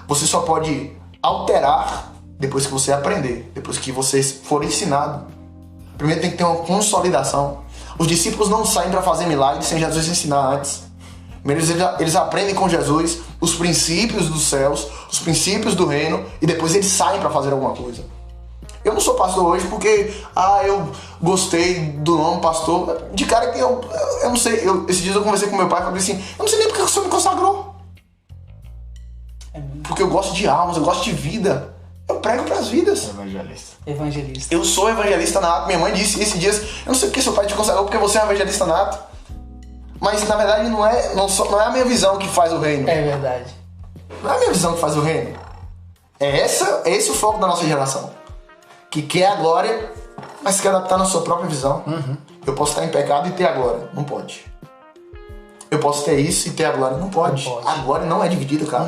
Você só pode alterar depois que você aprender, depois que você for ensinado. Primeiro tem que ter uma consolidação. Os discípulos não saem para fazer milagres sem Jesus ensinar antes. Eles aprendem com Jesus os princípios dos céus, os princípios do reino, e depois eles saem para fazer alguma coisa. Eu não sou pastor hoje porque eu gostei do nome pastor. De cara que eu não sei. Esses dias eu conversei com meu pai e falei assim: eu não sei nem porque o senhor me consagrou. Porque eu gosto de almas, eu gosto de vida. Eu prego para as vidas. Evangelista. Eu sou evangelista nato. Minha mãe disse esses dias: eu não sei porque seu pai te consagrou, porque você é um evangelista nato. Mas na verdade não é a minha visão que faz o reino. É verdade. Não é a minha visão que faz o reino. É esse o foco da nossa geração. Que quer a glória, mas quer adaptar na sua própria visão. Eu posso estar em pecado e ter a glória. Não pode. Eu posso ter isso e ter a glória. Não pode. A glória não é dividida, cara.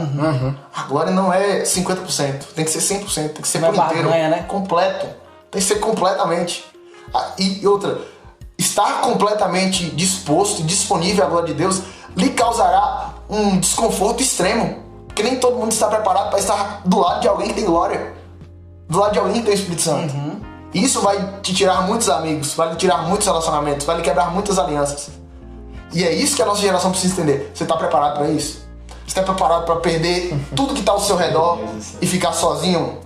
A glória não é 50%. Tem que ser 100%. Tem que ser por inteiro. Né? Completo. Tem que ser completamente. E outra, estar completamente disposto e disponível à glória de Deus lhe causará um desconforto extremo. Porque nem todo mundo está preparado para estar do lado de alguém que tem glória. Do lado de alguém que tem o Espírito Santo. Isso vai te tirar muitos amigos, vai lhe tirar muitos relacionamentos, vai lhe quebrar muitas alianças. E é isso que a nossa geração precisa entender. Você está preparado para isso? Você está preparado para perder tudo que está ao seu redor e ficar sozinho?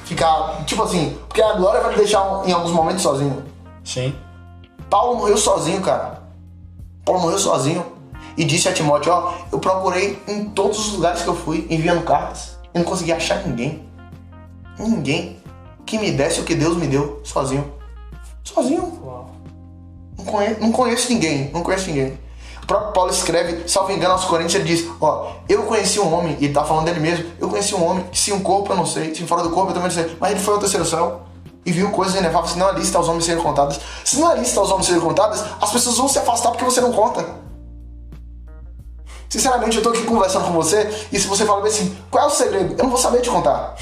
Ficar, tipo assim, porque a glória vai te deixar em alguns momentos sozinho. Sim. Paulo morreu sozinho, cara. Paulo morreu sozinho. E disse a Timóteo: eu procurei em todos os lugares que eu fui, enviando cartas, e não consegui achar ninguém que me desse o que Deus me deu sozinho. Uau. Não conheço ninguém. O próprio Paulo escreve, salvo engano, aos Coríntios, ele diz: eu conheci um homem, e ele tá falando dele mesmo, eu conheci um homem, se um corpo eu não sei, se fora do corpo eu também não sei, mas ele foi ao terceiro céu e viu coisas inefáveis. Se não é lista aos homens serem contadas. Se não é lista aos homens serem contadas, as pessoas vão se afastar porque você não conta. Sinceramente, eu tô aqui conversando com você, e se você falar assim: qual é o segredo? Eu não vou saber te contar.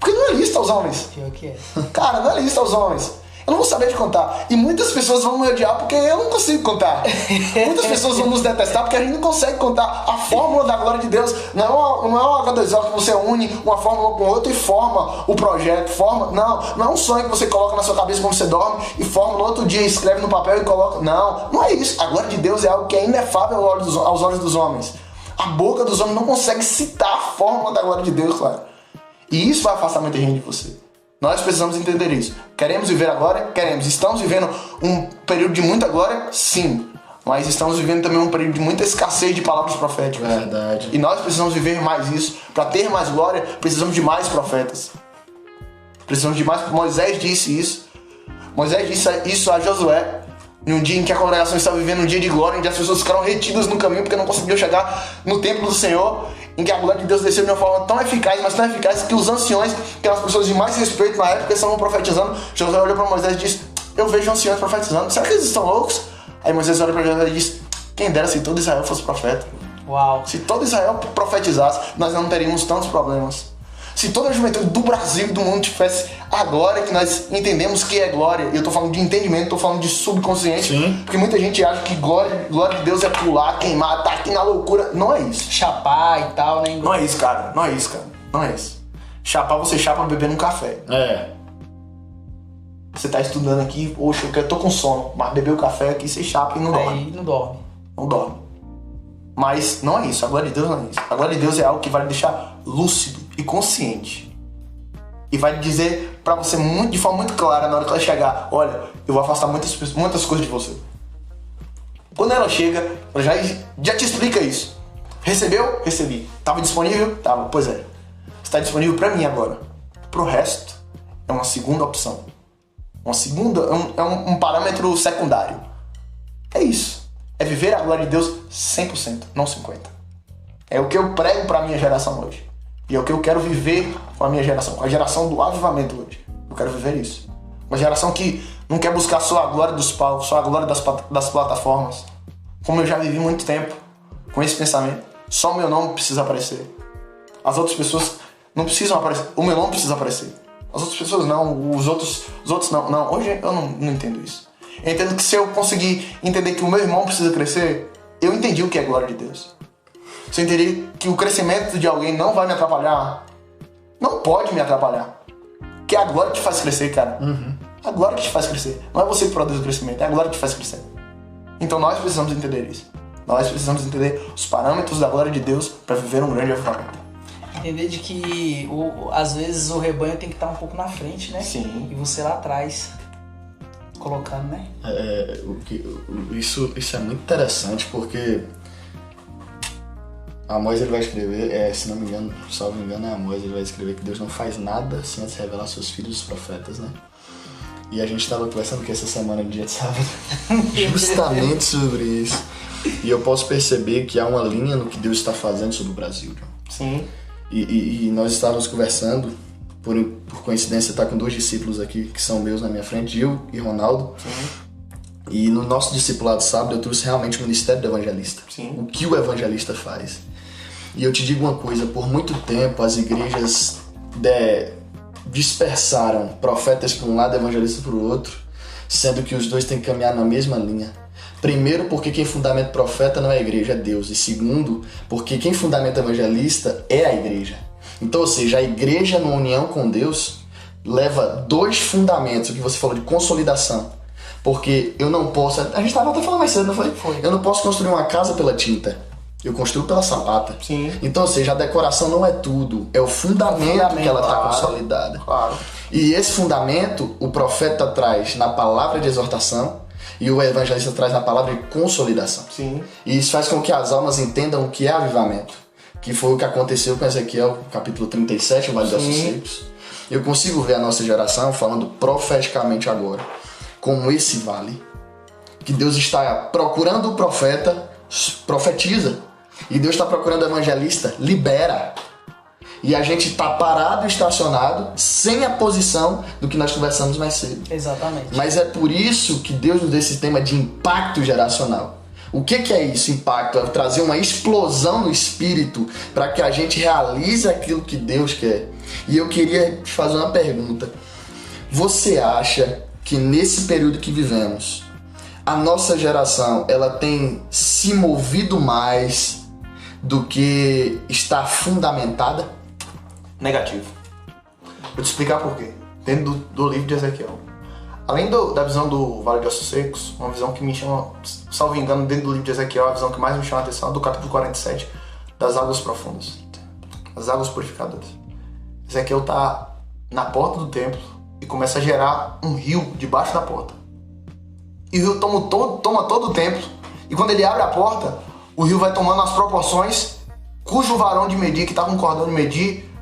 Porque não é lista aos homens. Pior que é. Cara, não é lista aos homens. Eu não vou saber te contar. E muitas pessoas vão me odiar porque eu não consigo contar. Muitas pessoas vão nos detestar porque a gente não consegue contar a fórmula da glória de Deus. Não é uma H2O que você une uma fórmula com outra e forma o projeto. Não é um sonho que você coloca na sua cabeça quando você dorme e forma no outro dia, escreve no papel e coloca. Não é isso. A glória de Deus é algo que é inefável aos olhos dos homens. A boca dos homens não consegue citar a fórmula da glória de Deus, claro. E isso vai afastar muita gente de você. Nós precisamos entender isso. Queremos viver a glória? Queremos. Estamos vivendo um período de muita glória? Sim. Mas estamos vivendo também um período de muita escassez de palavras proféticas. Verdade. E nós precisamos viver mais isso. Para ter mais glória, precisamos de mais profetas. Precisamos de mais... Moisés disse isso. Moisés disse isso a Josué. Em um dia em que a congregação estava vivendo um dia de glória, em que as pessoas ficaram retidas no caminho porque não conseguiam chegar no templo do Senhor, em que a glória de Deus desceu de uma forma tão eficaz, mas tão eficaz, que os anciões, que eram as pessoas de mais respeito na época, estavam profetizando. Josué olhou para Moisés e disse: eu vejo anciões profetizando, será que eles estão loucos? Aí Moisés olha para Josué e disse: quem dera se todo Israel fosse profeta. Uau. Se todo Israel profetizasse, nós não teríamos tantos problemas. Se toda a juventude do Brasil e do mundo tivesse a glória que nós entendemos que é glória, e eu tô falando de entendimento, tô falando de subconsciente, Sim. Porque muita gente acha que glória de Deus é pular, queimar, tá aqui na loucura. Não é isso. Chapar e tal, né? Não é isso, cara. Não é isso. Chapar, você chapa bebendo um café. Você tá estudando aqui, poxa, eu tô com sono, mas beber o café aqui, você chapa e não dorme. Aí não dorme. Não dorme. Mas não é isso, a glória de Deus não é isso. A glória de Deus é algo que vai lhe deixar lúcido e consciente. E vai lhe dizer pra você de forma muito clara, na hora que ela chegar: olha, eu vou afastar muitas coisas de você. Quando ela chega, ela já te explica isso. Recebeu? Recebi. Tava disponível? Tava. Pois é. Está disponível pra mim agora. Pro resto, é uma segunda opção. É um parâmetro secundário. É isso. É viver a glória de Deus 100%, não 50%. É o que eu prego para a minha geração hoje. E é o que eu quero viver com a minha geração, com a geração do avivamento hoje. Eu quero viver isso. Uma geração que não quer buscar só a glória dos palcos, só a glória das plataformas. Como eu já vivi muito tempo com esse pensamento. Só o meu nome precisa aparecer. As outras pessoas não precisam aparecer. O meu nome precisa aparecer. As outras pessoas não, os outros não. Não, hoje eu não entendo isso. Eu entendo que se eu conseguir entender que o meu irmão precisa crescer, eu entendi o que é glória de Deus. Se eu entender que o crescimento de alguém não vai me atrapalhar, não pode me atrapalhar. Porque a glória te faz crescer, cara. A glória que te faz crescer. Não é você que produz o crescimento, é a glória que te faz crescer. Então nós precisamos entender isso. Nós precisamos entender os parâmetros da glória de Deus para viver um grande avivamento. Entender de que às vezes o rebanho tem que estar um pouco na frente, né? Sim. E você lá atrás, colocando, né? Isso é muito interessante porque Amós ele vai escrever, se não me engano, salvo me engano é Amós, ele vai escrever que Deus não faz nada sem antes revelar seus filhos os profetas, né? E a gente estava conversando que essa semana, no dia de sábado, justamente sobre isso. E eu posso perceber que há uma linha no que Deus está fazendo sobre o Brasil, John. Sim. E nós estávamos conversando, por coincidência, tá com 2 discípulos aqui que são meus na minha frente, Gil e Ronaldo. Sim. E no nosso discipulado sábado eu trouxe realmente o ministério do evangelista. Sim. O que o evangelista faz. E eu te digo uma coisa, por muito tempo as igrejas dispersaram profetas para um lado e evangelistas para o outro, sendo que os dois têm que caminhar na mesma linha. Primeiro, porque quem fundamenta profeta não é a igreja, é Deus. E segundo, porque quem fundamenta evangelista é a igreja. Então, ou seja, a igreja na união com Deus leva 2 fundamentos, o que você falou de consolidação. Porque eu não posso... A gente estava até falando mais cedo, não foi? Foi. Eu não posso construir uma casa pela tinta. Eu construo pela sapata. Sim. Então, ou seja, a decoração não é tudo. É o fundamento que ela está consolidada. Claro. E esse fundamento, o profeta traz na palavra de exortação e o evangelista traz na palavra de consolidação. Sim. E isso faz com que as almas entendam o que é avivamento. Que foi o que aconteceu com Ezequiel, capítulo 37, o Vale dos Ossos Secos. Eu consigo ver a nossa geração falando profeticamente agora, como esse vale. Que Deus está procurando o profeta, profetiza. E Deus está procurando o evangelista, libera. E a gente está parado, estacionado, sem a posição do que nós conversamos mais cedo. Exatamente. Mas é por isso que Deus nos deu esse tema de impacto geracional. O que é isso, impacto? É trazer uma explosão no espírito para que a gente realize aquilo que Deus quer. E eu queria te fazer uma pergunta. Você acha que nesse período que vivemos, a nossa geração ela tem se movido mais do que está fundamentada? Negativo. Vou te explicar por quê. Dentro do livro de Ezequiel. Além da visão do Vale de Ossos Secos, uma visão que me chama, salvo engano, dentro do livro de Ezequiel, a visão que mais me chama a atenção é do capítulo 47, das águas profundas. As águas purificadoras. Ezequiel está na porta do templo e começa a gerar um rio debaixo da porta. E o rio toma todo o templo. E quando ele abre a porta, o rio vai tomando as proporções cujo varão de medir, que está com o cordão de medir,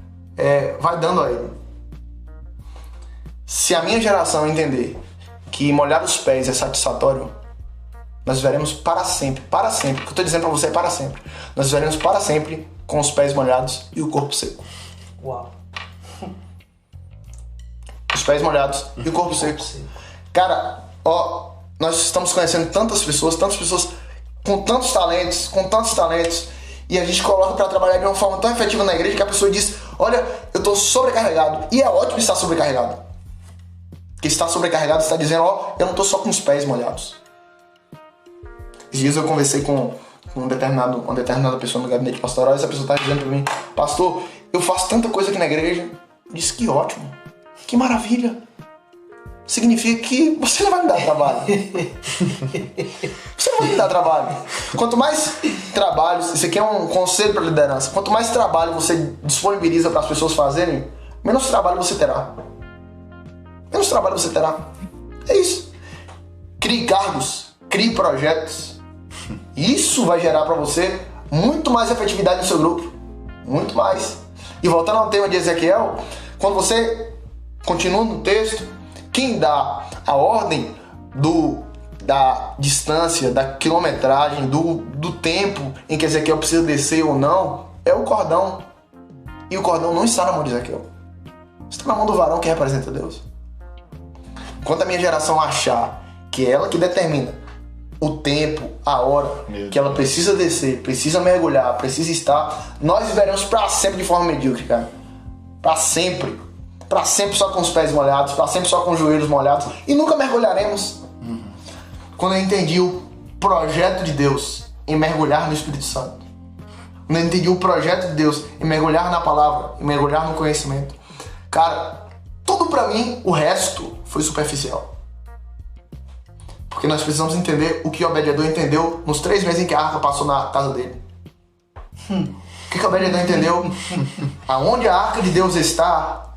vai dando a ele. Se a minha geração entender que molhar os pés é satisfatório, nós viveremos para sempre. O que eu estou dizendo para você é para sempre. Nós viveremos para sempre com os pés molhados e o corpo seco. Uau. Os pés molhados e o corpo seco. Cara, nós estamos conhecendo tantas pessoas com tantos talentos, e a gente coloca para trabalhar de uma forma tão efetiva na igreja que a pessoa diz: olha, eu estou sobrecarregado. E é ótimo estar sobrecarregado. Porque estar sobrecarregado está dizendo: eu não estou só com os pés molhados. Esses dias eu conversei com uma determinada pessoa no gabinete pastoral, e essa pessoa está dizendo para mim: pastor, eu faço tanta coisa aqui na igreja. Eu disse: que ótimo, que maravilha. Significa que você não vai me dar trabalho. Você não vai me dar trabalho. Quanto mais trabalho, isso aqui é um conselho para liderança, quanto mais trabalho você disponibiliza para as pessoas fazerem, menos trabalho você terá. É isso. Crie cargos, crie projetos. Isso vai gerar para você muito mais efetividade no seu grupo. Muito mais. E voltando ao tema de Ezequiel, quando você continua no texto, quem dá a ordem da distância, da quilometragem, do tempo em que Ezequiel precisa descer ou não, é o cordão. E o cordão não está na mão de Ezequiel. Está na mão do varão que representa Deus. Enquanto a minha geração achar que é ela que determina o tempo, a hora que ela precisa descer, precisa mergulhar, precisa estar, nós viveremos para sempre de forma medíocre, cara. Para sempre. Para sempre só com os pés molhados, para sempre só com os joelhos molhados, e nunca mergulharemos. Quando eu entendi o projeto de Deus em mergulhar no Espírito Santo, quando eu entendi o projeto de Deus em mergulhar na palavra, em mergulhar no conhecimento, cara, tudo para mim, o resto foi superficial. Porque nós precisamos entender o que Obed-Edom entendeu nos 3 meses em que a arca passou na casa dele. O que Obed-Edom entendeu? Aonde a arca de Deus está,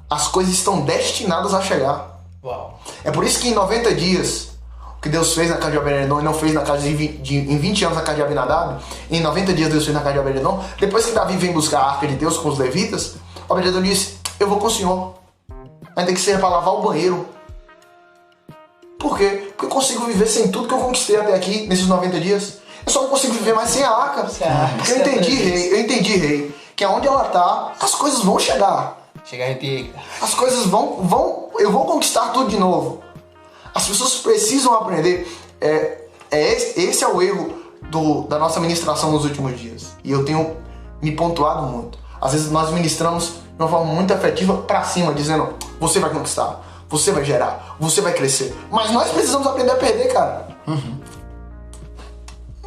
as coisas estão destinadas a chegar. Uau. É por isso que em 90 dias, o que Deus fez na casa de Obed-Edom e não fez na casa em 20 anos na casa de Abinadab, em 90 dias Deus fez na casa de Obed-Edom, depois que Davi vem buscar a arca de Deus com os levitas, Obed-Edom disse, eu vou com o senhor. Vai ter que ser para lavar o banheiro. Por quê? Porque eu consigo viver sem tudo que eu conquistei até aqui, nesses 90 dias. Eu só não consigo viver mais sem a arca. Porque eu entendi, rei, que aonde ela tá, as coisas vão chegar. Chega a arrepiar. As coisas eu vou conquistar tudo de novo. As pessoas precisam aprender. Esse é o erro da nossa ministração nos últimos dias. E eu tenho me pontuado muito. Às vezes nós ministramos de uma forma muito afetiva pra cima, dizendo, você vai conquistar. Você vai gerar, você vai crescer. Mas nós precisamos aprender a perder, cara.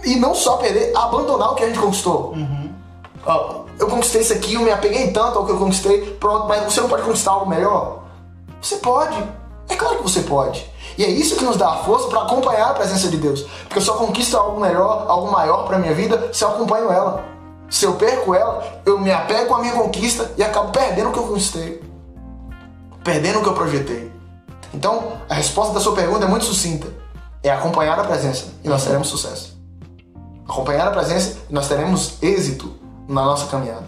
E não só perder, abandonar o que a gente conquistou. Eu conquistei isso aqui, eu me apeguei tanto ao que eu conquistei, pronto, mas você não pode conquistar algo melhor? Você pode. É claro que você pode. E é isso que nos dá a força para acompanhar a presença de Deus. Porque eu só conquisto algo melhor, algo maior pra minha vida, se eu acompanho ela. Se eu perco ela, eu me apego à minha conquista e acabo perdendo o que eu conquistei. Perdendo o que eu projetei. Então, a resposta da sua pergunta é muito sucinta. É acompanhar a presença e nós teremos sucesso. Acompanhar a presença e nós teremos êxito na nossa caminhada.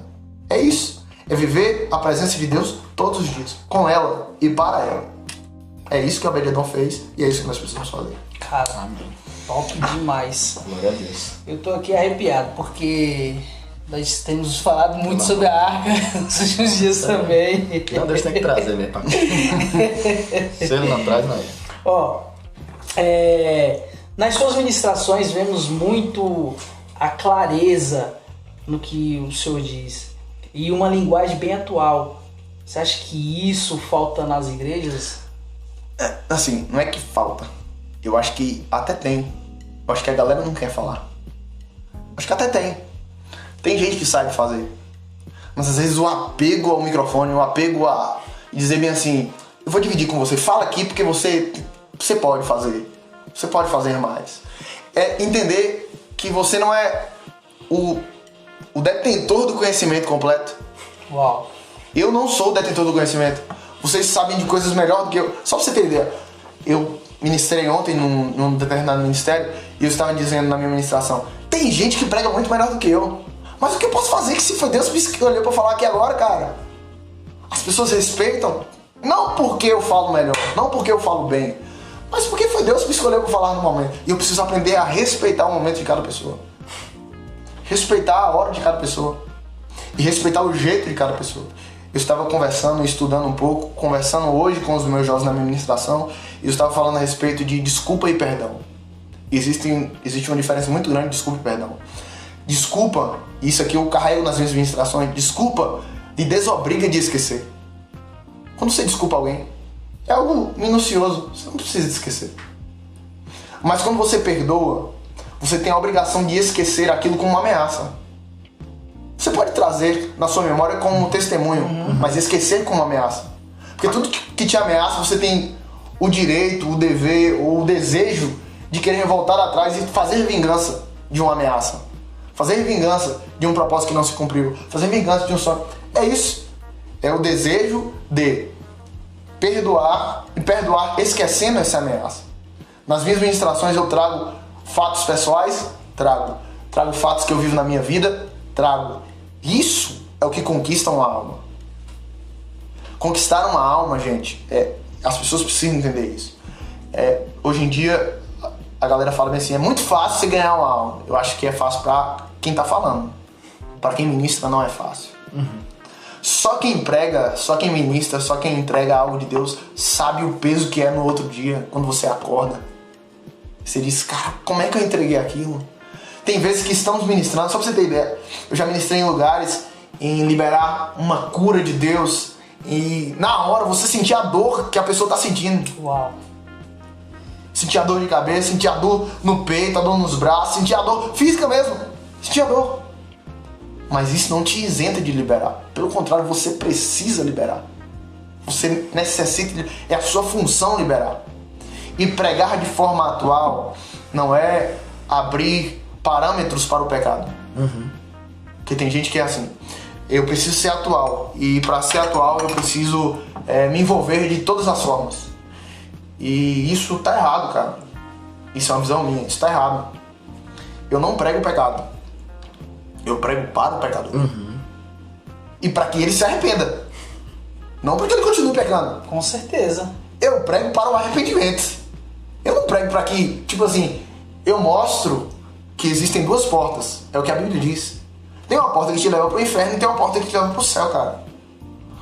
É isso. É viver a presença de Deus todos os dias. Com ela e para ela. É isso que Obed-Edom fez e é isso que nós precisamos fazer. Caramba, top demais. Glória a Deus. Eu tô aqui arrepiado porque nós temos falado muito sobre a arca nos últimos dias também. Não, Deus tem que trazer mesmo. Se ele não traz, não é. Ó, nas suas ministrações vemos muito a clareza no que o Senhor diz e uma linguagem bem atual. Você acha que isso falta nas igrejas? Assim, não é que falta. Eu acho que até tem. Eu acho que a galera não quer falar. Acho que até tem. Tem gente que sabe fazer. Mas às vezes o apego ao microfone, o apego a dizer bem assim, eu vou dividir com você, fala aqui porque você pode fazer. Você pode fazer mais. É entender que você não é o detentor do conhecimento completo. Uau. Eu não sou o detentor do conhecimento. Vocês sabem de coisas melhor do que eu. Só pra você ter ideia, eu ministrei ontem num determinado ministério e eu estava dizendo na minha ministração, tem gente que prega muito melhor do que eu. Mas o que eu posso fazer que se foi Deus que escolheu pra falar aqui agora, cara? As pessoas respeitam, não porque eu falo melhor, não porque eu falo bem, mas porque foi Deus que escolheu pra falar no momento. E eu preciso aprender a respeitar o momento de cada pessoa. Respeitar a hora de cada pessoa. E respeitar o jeito de cada pessoa. Eu estava conversando, estudando um pouco, conversando hoje com os meus jovens na minha ministração, e eu estava falando a respeito de desculpa e perdão. Existe uma diferença muito grande de desculpa e perdão. Desculpa, isso aqui eu carrego nas minhas ministrações, desculpa de desobriga de esquecer. Quando você desculpa alguém, é algo minucioso, você não precisa de esquecer. Mas quando você perdoa, você tem a obrigação de esquecer aquilo como uma ameaça. Você pode trazer na sua memória como um testemunho, mas esquecer como uma ameaça. Porque tudo que te ameaça, você tem o direito, o dever ou o desejo de querer voltar atrás e fazer vingança de uma ameaça. Fazer vingança de um propósito que não se cumpriu. Fazer vingança de um sonho. É isso. É o desejo de perdoar e perdoar esquecendo essa ameaça. Nas minhas ministrações eu trago fatos pessoais, trago fatos que eu vivo na minha vida, trago. Isso é o que conquista uma alma. Conquistar uma alma, gente, as pessoas precisam entender isso. Hoje em dia, a galera fala bem assim, é muito fácil você ganhar uma alma. Eu acho que é fácil para quem tá falando. Para quem ministra não é fácil. Só quem prega, só quem ministra, só quem entrega algo de Deus sabe o peso que é no outro dia, quando você acorda. Você diz, cara, como é que eu entreguei aquilo? Tem vezes que estamos ministrando, só pra você ter ideia, eu já ministrei em lugares em liberar uma cura de Deus e na hora você sentir a dor que a pessoa tá sentindo. Uau. Sentir a dor de cabeça, sentir a dor no peito, a dor nos braços, sentir a dor física mesmo, sentir a dor. Mas isso não te isenta de liberar. Pelo contrário, você precisa liberar. Você necessita, é a sua função liberar. E pregar de forma atual não é abrir parâmetros para o pecado. Porque tem gente que é assim, eu preciso ser atual, e para ser atual eu preciso me envolver de todas as formas. E isso tá errado, cara. Isso é uma visão minha, isso tá errado. Eu não prego o pecado, eu prego para o pecador. E para que ele se arrependa, não para que ele continue pecando. Com certeza. Eu prego para o arrependimento. Eu não prego para que, tipo assim, eu mostro que existem duas portas. É o que a Bíblia diz. Tem uma porta que te leva para o inferno e tem uma porta que te leva para o céu, cara.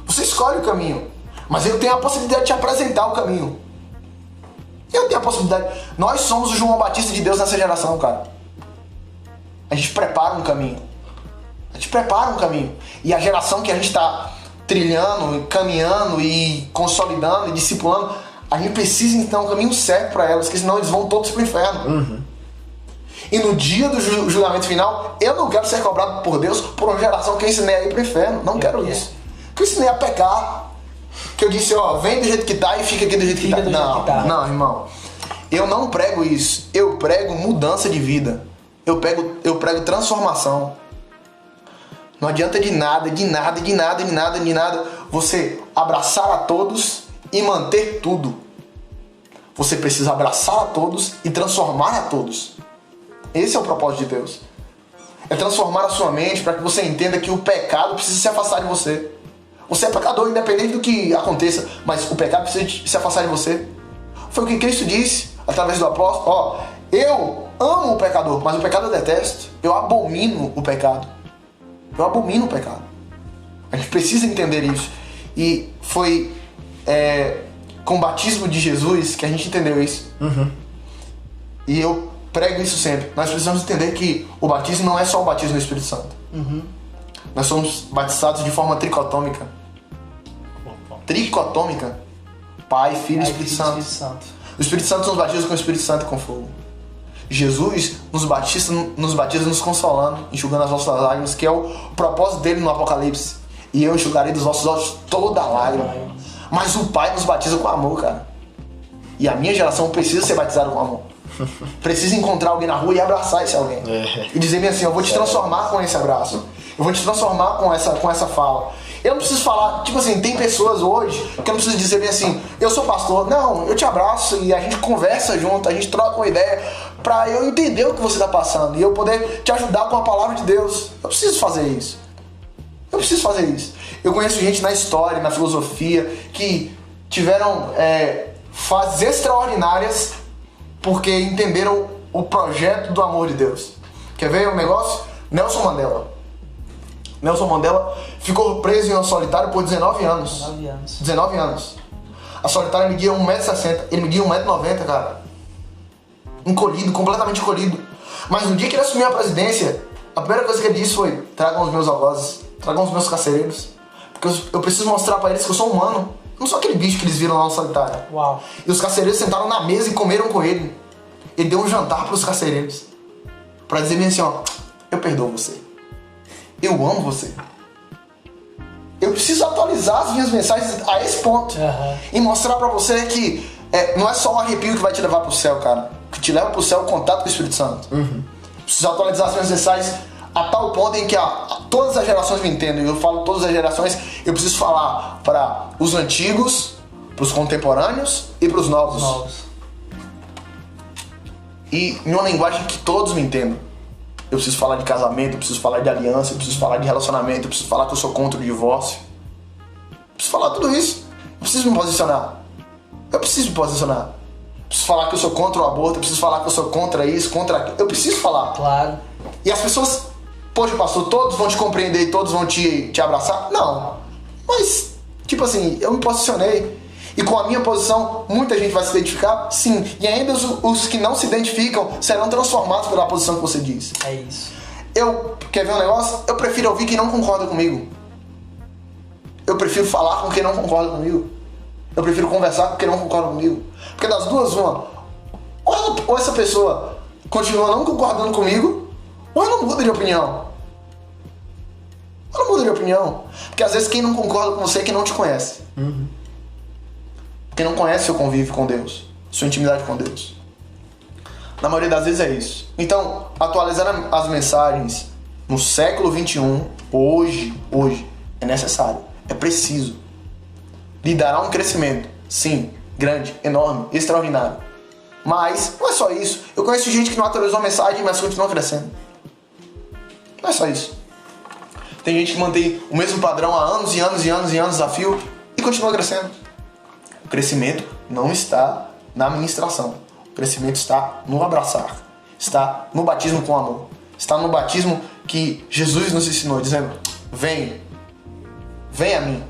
Você escolhe o caminho, mas eu tenho a possibilidade de te apresentar o caminho. Eu tenho a possibilidade. Nós somos o João Batista de Deus nessa geração, cara. A gente prepara um caminho. A gente prepara um caminho. E a geração que a gente está trilhando, caminhando e consolidando e discipulando, a gente precisa então um caminho certo para elas, porque senão eles vão todos pro inferno. E no dia do julgamento final, eu não quero ser cobrado por Deus por uma geração que eu ensinei a ir pro inferno. Não quero isso. Que eu ensinei a pecar. Que eu disse, ó, vem do jeito que tá e fica aqui do jeito que tá. Não, irmão. Eu não prego isso. Eu prego mudança de vida. Eu prego transformação. Não adianta de nada você abraçar a todos e manter tudo. Você precisa abraçar a todos e transformar a todos. Esse é o propósito de Deus. É transformar a sua mente para que você entenda que o pecado precisa se afastar de você. Você é pecador independente do que aconteça, mas o pecado precisa se afastar de você. Foi o que Cristo disse através do apóstolo. Ó, eu amo o pecador, mas o pecado eu detesto. Eu abomino o pecado. Eu abomino o pecado. A gente precisa entender isso. E foi com o batismo de Jesus que a gente entendeu isso. E eu prego isso sempre. Nós precisamos entender que o batismo não é só o batismo do Espírito Santo. Nós somos batizados de forma tricotômica. Tricotômica. Pai, Filho e Espírito Santo. O Espírito Santo nos batiza com o Espírito Santo e com fogo. Jesus nos batiza nos consolando, enxugando as nossas lágrimas, que é o propósito dele no Apocalipse. E eu enxugarei dos vossos olhos toda a lágrima. Mas o Pai nos batiza com amor, cara. E a minha geração precisa ser batizada com amor. Precisa encontrar alguém na rua e abraçar esse alguém. E dizer-me assim, eu vou te transformar com esse abraço. Eu vou te transformar com essa fala. Eu não preciso falar, tipo assim, tem pessoas hoje que eu não preciso dizer bem assim, eu sou pastor. Não, eu te abraço e a gente conversa junto, a gente troca uma ideia pra eu entender o que você tá passando e eu poder te ajudar com a palavra de Deus. Eu preciso fazer isso. Eu conheço gente na história, na filosofia, que tiveram fases extraordinárias porque entenderam o projeto do amor de Deus. Quer ver um negócio? Nelson Mandela ficou preso em um solitário por 19 anos. 19 anos. A solitária media 1,60m, ele media 1,90m, cara. Encolhido, completamente encolhido. Mas no dia que ele assumiu a presidência, a primeira coisa que ele disse foi: tragam os meus algozes, tragam os meus carcereiros. Porque eu preciso mostrar pra eles que eu sou humano. Eu não sou aquele bicho que eles viram lá no solitário. Uau. E os carcereiros sentaram na mesa e comeram com ele. Ele deu um jantar pros carcereiros. Pra dizer bem assim, ó, eu perdoo você. Eu amo você. Eu preciso atualizar as minhas mensagens a esse ponto. E mostrar pra você que não é só o arrepio que vai te levar pro céu, cara. O que te leva pro céu é o contato com o Espírito Santo. Preciso atualizar as minhas mensagens a tal ponto em que todas as gerações me entendem. Eu falo todas as gerações, eu preciso falar para os antigos, para os contemporâneos e para os novos. E em uma linguagem que todos me entendam. Eu preciso falar de casamento, eu preciso falar de aliança, eu preciso falar de relacionamento, eu preciso falar que eu sou contra o divórcio. Eu preciso falar tudo isso. Eu preciso me posicionar. Eu preciso falar que eu sou contra o aborto, eu preciso falar que eu sou contra isso, contra aquilo. Eu preciso falar. Claro. E as pessoas, poxa, pastor, todos vão te compreender e todos vão te abraçar? Não. Mas, tipo assim, eu me posicionei. E com a minha posição, muita gente vai se identificar? Sim. E ainda os que não se identificam serão transformados pela posição que você diz. É isso. Quer ver um negócio? Eu prefiro ouvir quem não concorda comigo. Eu prefiro falar com quem não concorda comigo. Eu prefiro conversar com quem não concorda comigo. Porque das duas, uma, ou essa pessoa continua não concordando comigo, ou ela muda de opinião. Porque às vezes quem não concorda com você é quem não te conhece. Porque não conhece seu convívio com Deus, sua intimidade com Deus. Na maioria das vezes é isso. Então, atualizar as mensagens no século XXI, hoje, é necessário, é preciso. Lhe dará um crescimento, sim, grande, enorme, extraordinário. Mas não é só isso. Eu conheço gente que não atualizou a mensagem, mas continua crescendo. Não é só isso. Tem gente que mantém o mesmo padrão há anos e anos e anos e anos a fio e continua crescendo. O crescimento não está na ministração. O crescimento está no abraçar. Está no batismo com amor. Está no batismo que Jesus nos ensinou, dizendo: vem a mim.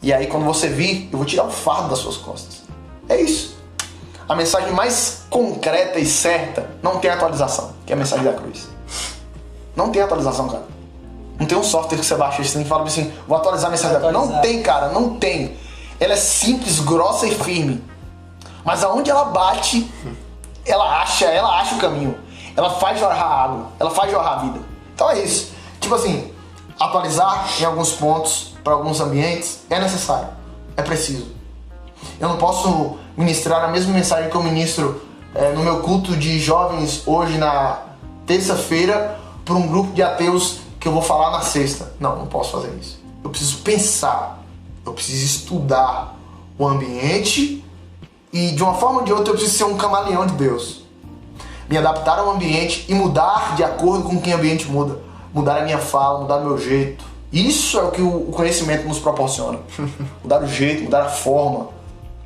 E aí quando você vir, eu vou tirar o fardo das suas costas. É isso. A mensagem mais concreta e certa não tem atualização, que é a mensagem da cruz. Não tem atualização, cara. Não tem um software que você baixa e fala assim, vou atualizar a mensagem da cruz. Não tem, cara, não tem. Ela é simples, grossa e firme. Mas aonde ela bate, ela acha o caminho. Ela faz jorrar água, ela faz jorrar a vida. Então é isso. Tipo assim, atualizar em alguns pontos, para alguns ambientes, é necessário. É preciso. Eu não posso ministrar a mesma mensagem que eu ministro no meu culto de jovens hoje na terça-feira para um grupo de ateus que eu vou falar na sexta. Não posso fazer isso. Eu preciso pensar, eu preciso estudar o ambiente e de uma forma ou de outra eu preciso ser um camaleão de Deus. Me adaptar ao ambiente e mudar de acordo com que o ambiente muda. Mudar a minha fala, mudar o meu jeito. Isso é o que o conhecimento nos proporciona. Mudar o jeito, mudar a forma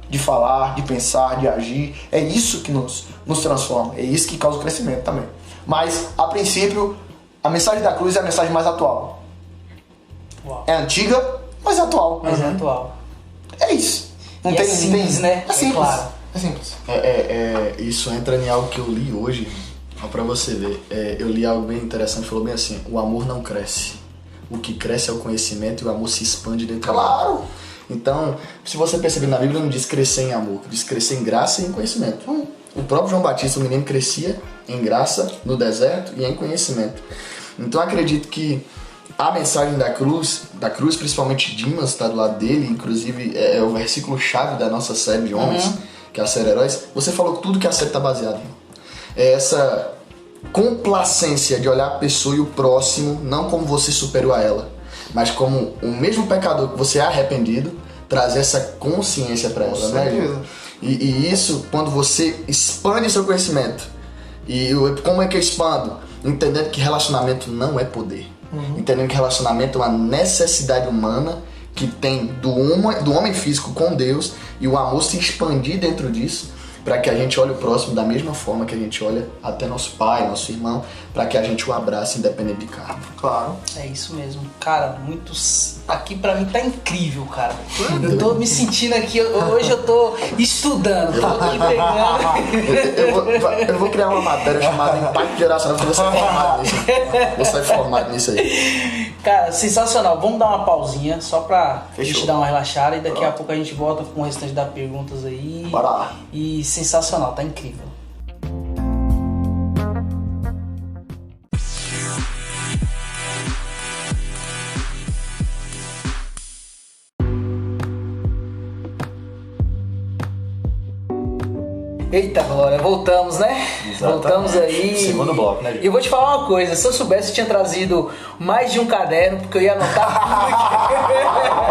de falar, de pensar, de agir. É isso que nos transforma. É isso que causa o crescimento também. Mas, a princípio, a mensagem da cruz é a mensagem mais atual. Uau. É antiga, mas é atual. Mas é atual. É isso. Não e tem, é simples, né? É simples. Claro. É simples. Isso entra em algo que eu li hoje, ó, pra você ver. Eu li algo bem interessante, falou bem assim: o amor não cresce. O que cresce é o conhecimento e o amor se expande dentro dela. Claro! Então, se você perceber, na Bíblia não diz crescer em amor, diz crescer em graça e em conhecimento. O próprio João Batista, o menino, crescia em graça no deserto e em conhecimento. Então, acredito que a mensagem da cruz, principalmente Dimas está do lado dele, inclusive é o versículo-chave da nossa série de homens, que é a série Heróis. Você falou tudo que a série está baseada em. É essa complacência de olhar a pessoa e o próximo não como você superior a ela, mas como o mesmo pecador que você é arrependido, trazer essa consciência para ela, né? E isso, quando você expande seu conhecimento, e como é que eu expando? Entendendo que relacionamento não é poder. Entendendo que relacionamento é uma necessidade humana que tem do homem físico com Deus, e o amor se expandir dentro disso, para que a gente olhe o próximo da mesma forma que a gente olha até nosso pai, nosso irmão, para que a gente o abrace independente de carne. Claro. É isso mesmo. Cara, aqui pra mim tá incrível, cara. Eu tô me sentindo aqui, hoje eu tô estudando, tô aqui pegando. Eu vou criar uma matéria chamada Impacto Geracional, porque você é formado nisso. Você é formado nisso aí. Cara, sensacional. Vamos dar uma pausinha só pra Fechou. gente dar uma relaxada e daqui a pouco a gente volta com o restante das perguntas aí. Bora lá. E sensacional, tá incrível. Eita glória, voltamos, né? Exatamente. Voltamos aí. Segundo bloco, né, E eu vou te falar uma coisa, se eu soubesse eu tinha trazido mais de um caderno, porque eu ia anotar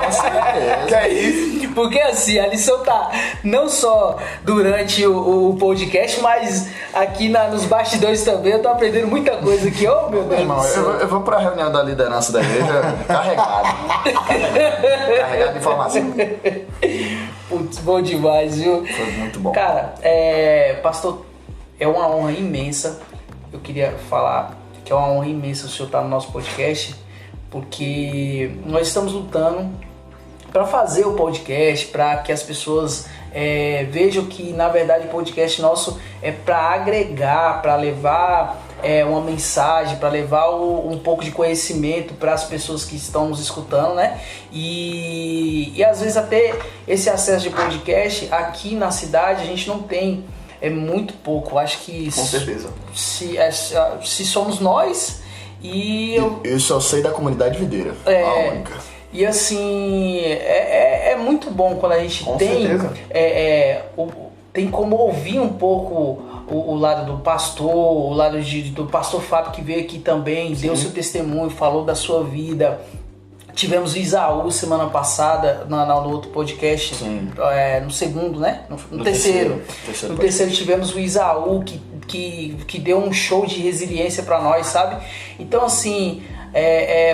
tudo. Que é isso? Porque assim, a lição tá não só durante o podcast, mas aqui nos bastidores também. Eu tô aprendendo muita coisa aqui, oh meu Deus Irmão, do céu. eu vou pra reunião da liderança da igreja carregado de informação. Putz, bom demais, viu? Foi muito bom. Cara, pastor, é uma honra imensa. Eu queria falar que é uma honra imensa o senhor estar no nosso podcast, porque nós estamos lutando para fazer o podcast, para que as pessoas vejam que, na verdade, o podcast nosso é para agregar, para levar uma mensagem, para levar um pouco de conhecimento para as pessoas que estão nos escutando, né? E às vezes até esse acesso de podcast aqui na cidade a gente não tem, é muito pouco. Acho que Com certeza. se somos nós e Eu só sei da comunidade videira, a única. E assim, é muito bom quando a gente Com tem, certeza. tem como ouvir um pouco o lado do pastor, o lado do pastor Fábio, que veio aqui também, deu seu testemunho, falou da sua vida. Tivemos o Isaú semana passada no outro podcast, no segundo, né? No terceiro. No terceiro tivemos o Isaú que deu um show de resiliência pra nós, sabe? Então assim,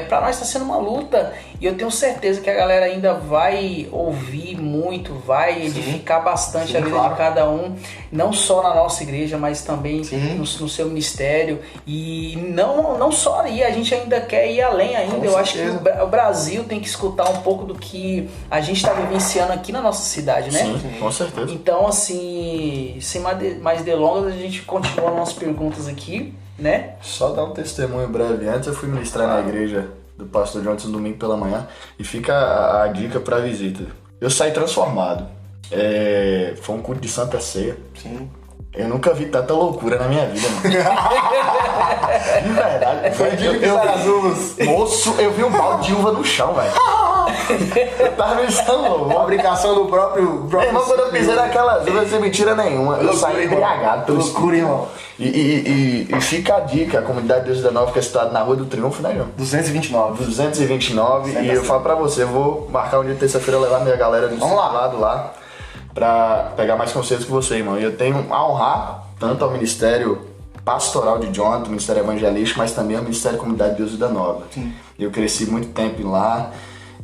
pra nós tá sendo uma luta e eu tenho certeza que a galera ainda vai ouvir muito, vai edificar bastante a vida de cada um, não só na nossa igreja, mas também no seu ministério. E não só aí, a gente ainda quer ir além ainda. Eu acho que o Brasil tem que escutar um pouco do que a gente está vivenciando aqui na nossa cidade, né? Sim, com certeza. Então, assim, sem mais delongas, a gente continua nossas perguntas aqui, né? Só dar um testemunho breve. Antes eu fui ministrar na igreja do pastor Johnson domingo pela manhã e fica a dica pra visita. Eu saí transformado. Foi um culto de Santa Ceia. Sim. Eu nunca vi tanta loucura na minha vida, mano. De verdade. Foi moço, eu vi um balde de uva no chão, velho. Eu tava pensando louco. Fabricação do próprio Irmão, quando eu pisei naquelas uvas, sem mentira nenhuma. Eu saí embriagado. Loucura, irmão. E fica a dica, a comunidade Deus da Nova fica situada na Rua do Triunfo, né, João? 229. 229. E eu falo pra você, eu vou marcar um dia de terça-feira, levar minha galera do lado lá pra pegar mais conselhos com você, irmão. E eu tenho a honrar tanto ao Ministério Pastoral de Jonathan, o Ministério Evangelístico, mas também ao Ministério Comunidade Deus da Nova. Sim. Eu cresci muito tempo lá.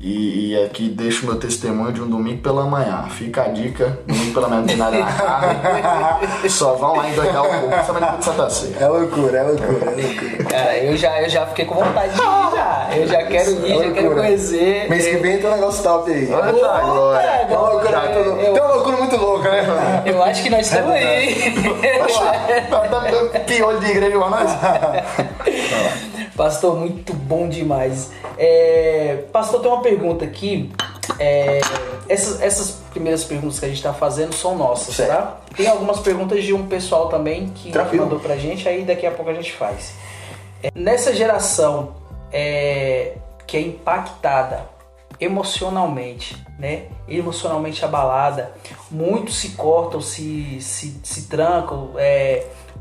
E aqui deixo meu testemunho de um domingo pela manhã. Fica a dica, domingo pela manhã não tem nada na carne. Só vão lá endoidar um pouco, principalmente com Santa Ceia. É loucura. Cara, eu já fiquei com vontade de ir já. Eu já quero ir, já quero conhecer. Mês que vem tem um negócio top aí. Olha agora. Tem uma loucura muito louca, né? Eu acho que nós estamos aí. Tá piolho de igreja pra nós. Pastor, muito bom demais. Pastor, tem uma pergunta aqui. Essas primeiras perguntas que a gente está fazendo são nossas, certo, tá? Tem algumas perguntas de um pessoal também que Tranquilo. mandou pra gente, aí daqui a pouco a gente faz. Nessa geração que é impactada emocionalmente, né? Emocionalmente abalada, muitos se cortam, se trancam,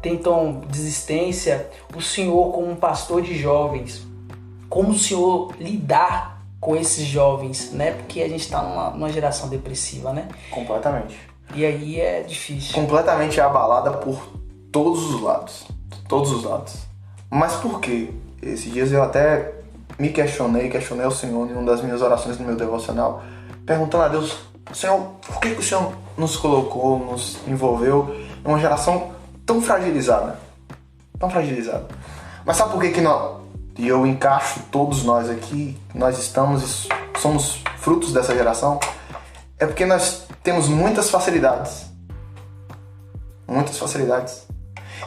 tentam desistência. O senhor, como um pastor de jovens, como o senhor lidar com esses jovens, né? Porque a gente está numa geração depressiva, né? Completamente. E aí é difícil. Completamente abalada por todos os lados. Todos os lados. Mas por quê? Esses dias eu até me questionei o Senhor em uma das minhas orações no meu devocional, perguntando a Deus: Senhor, por que o Senhor nos colocou, nos envolveu em uma geração tão fragilizada? Tão fragilizada. Mas sabe por que não? E eu encaixo todos nós aqui, nós estamos e somos frutos dessa geração, é porque nós temos muitas facilidades. Muitas facilidades.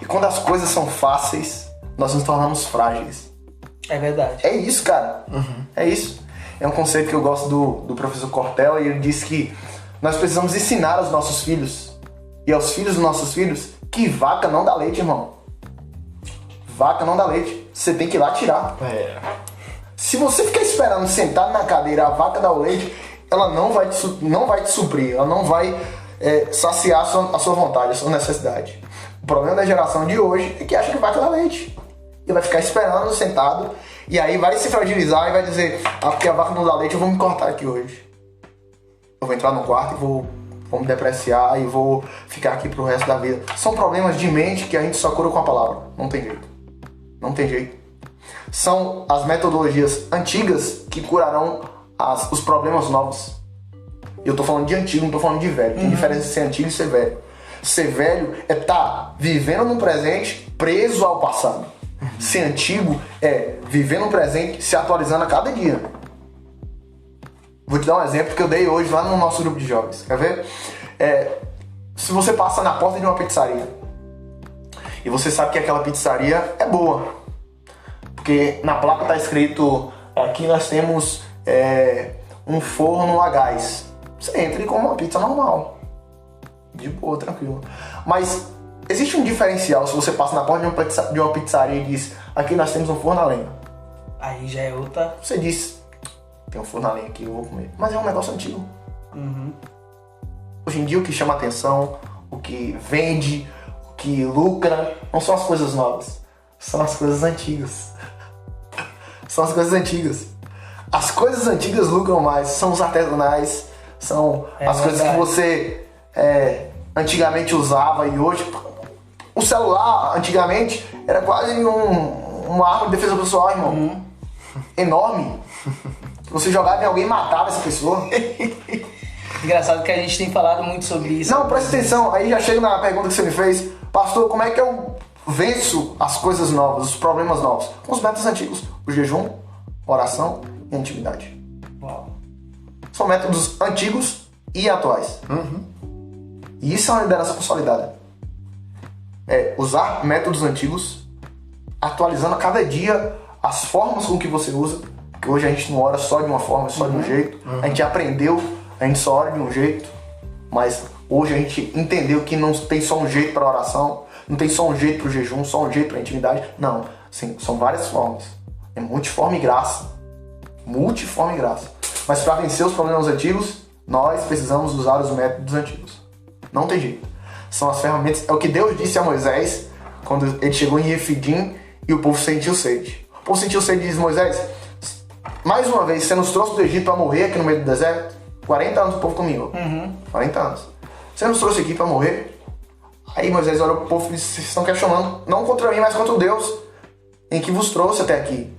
E quando as coisas são fáceis, nós nos tornamos frágeis. É verdade. É isso, cara. É isso. É um conceito que eu gosto do professor Cortella, e ele diz que nós precisamos ensinar aos nossos filhos e aos filhos dos nossos filhos que vaca não dá leite, irmão. Vaca não dá leite. Você tem que ir lá tirar. Se você ficar esperando sentado na cadeira a vaca dar o leite, ela não vai te suprir, ela não vai saciar a sua vontade, a sua necessidade. O problema da geração de hoje é que acha que vaca dá leite. E vai ficar esperando sentado, e aí vai se fragilizar e vai dizer: porque a vaca não dá leite, eu vou me cortar aqui hoje. Eu vou entrar no quarto e vou me depreciar e vou ficar aqui pro resto da vida. São problemas de mente que a gente só cura com a palavra. Não tem jeito. Não tem jeito. São as metodologias antigas que curarão os problemas novos. E eu tô falando de antigo, não tô falando de velho. Tem diferença de ser antigo e ser velho. Ser velho é estar vivendo no presente preso ao passado. Ser antigo é viver no presente, se atualizando a cada dia. Vou te dar um exemplo que eu dei hoje lá no nosso grupo de jovens. Quer ver? Se você passa na porta de uma pizzaria e você sabe que aquela pizzaria é boa, porque na placa está escrito: aqui nós temos um forno a gás. Você entra e come uma pizza normal, de boa, tranquilo. Mas existe um diferencial se você passa na porta de uma pizzaria e diz: aqui nós temos um forno a lenha. Aí já é outra. Você diz: Tem um forno a lenha aqui, eu vou comer. Mas é um negócio antigo. Uhum. Hoje em dia o que chama atenção, o que vende, o que lucra, não são as coisas novas. São as coisas antigas. São as coisas antigas. As coisas antigas lucram mais, são os artesanais, são as coisas que você antigamente usava e hoje... O celular, antigamente, era quase uma arma de defesa pessoal, irmão. Enorme. Você jogava em alguém e matava essa pessoa. Engraçado que a gente tem falado muito sobre isso. Não, presta atenção. Aí já chega na pergunta que você me fez. Pastor, como é que eu venço as coisas novas, os problemas novos? Com os métodos antigos. O jejum, oração e a intimidade. Uau. São métodos antigos e atuais. E isso é uma liderança consolidada. É usar métodos antigos, atualizando a cada dia as formas com que você usa. Porque hoje a gente não ora só de uma forma, só de um jeito. A gente aprendeu, a gente só ora de um jeito. Mas hoje a gente entendeu que não tem só um jeito para oração, não tem só um jeito para o jejum, só um jeito para a intimidade. Não, sim, são várias formas. É multiforme graça. Multiforme graça. Mas para vencer os problemas antigos, nós precisamos usar os métodos antigos. Não tem jeito. São as ferramentas. É o que Deus disse a Moisés quando ele chegou em Refidim e o povo sentiu sede. O povo sentiu sede e diz: Moisés, mais uma vez, você nos trouxe do Egito para morrer aqui no meio do deserto? 40 anos o povo comigo. 40 anos. Você nos trouxe aqui para morrer? Aí Moisés olha pro povo e diz: vocês estão questionando, não contra mim, mas contra o Deus em que vos trouxe até aqui.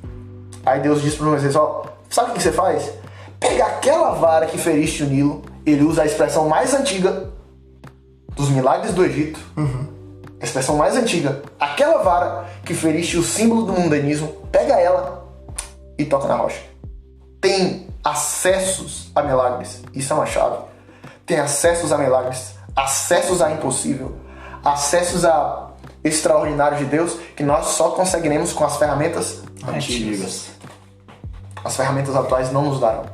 Aí Deus disse para Moisés: ó, sabe o que você faz? Pega aquela vara que feriste o Nilo. Ele usa a expressão mais antiga dos milagres do Egito, a expressão mais antiga, aquela vara que feriste o símbolo do mundanismo, pega ela e toca na rocha. Tem acessos a milagres, isso é uma chave. Tem acessos a milagres, acessos a impossível, acessos a extraordinário de Deus que nós só conseguiremos com as ferramentas antigas. As ferramentas atuais não nos darão.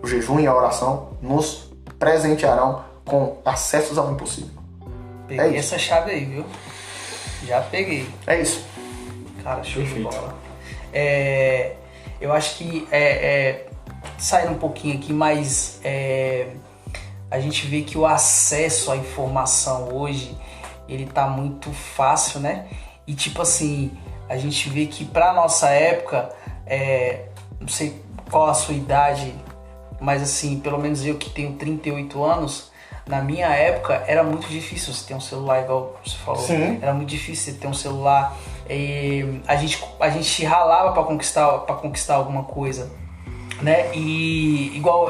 O jejum e a oração nos presentearão com acessos ao impossível. Peguei essa chave aí, viu? Já peguei. É isso. Cara, show de bola. Eu acho que saindo um pouquinho aqui, mas a gente vê que o acesso à informação hoje, ele tá muito fácil, né? E tipo assim, a gente vê que pra nossa época, não sei qual a sua idade, mas assim, pelo menos eu que tenho 38 anos, na minha época era muito difícil você ter um celular, igual você falou. Sim. Era muito difícil você ter um celular. A gente ralava para conquistar alguma coisa, né? E igual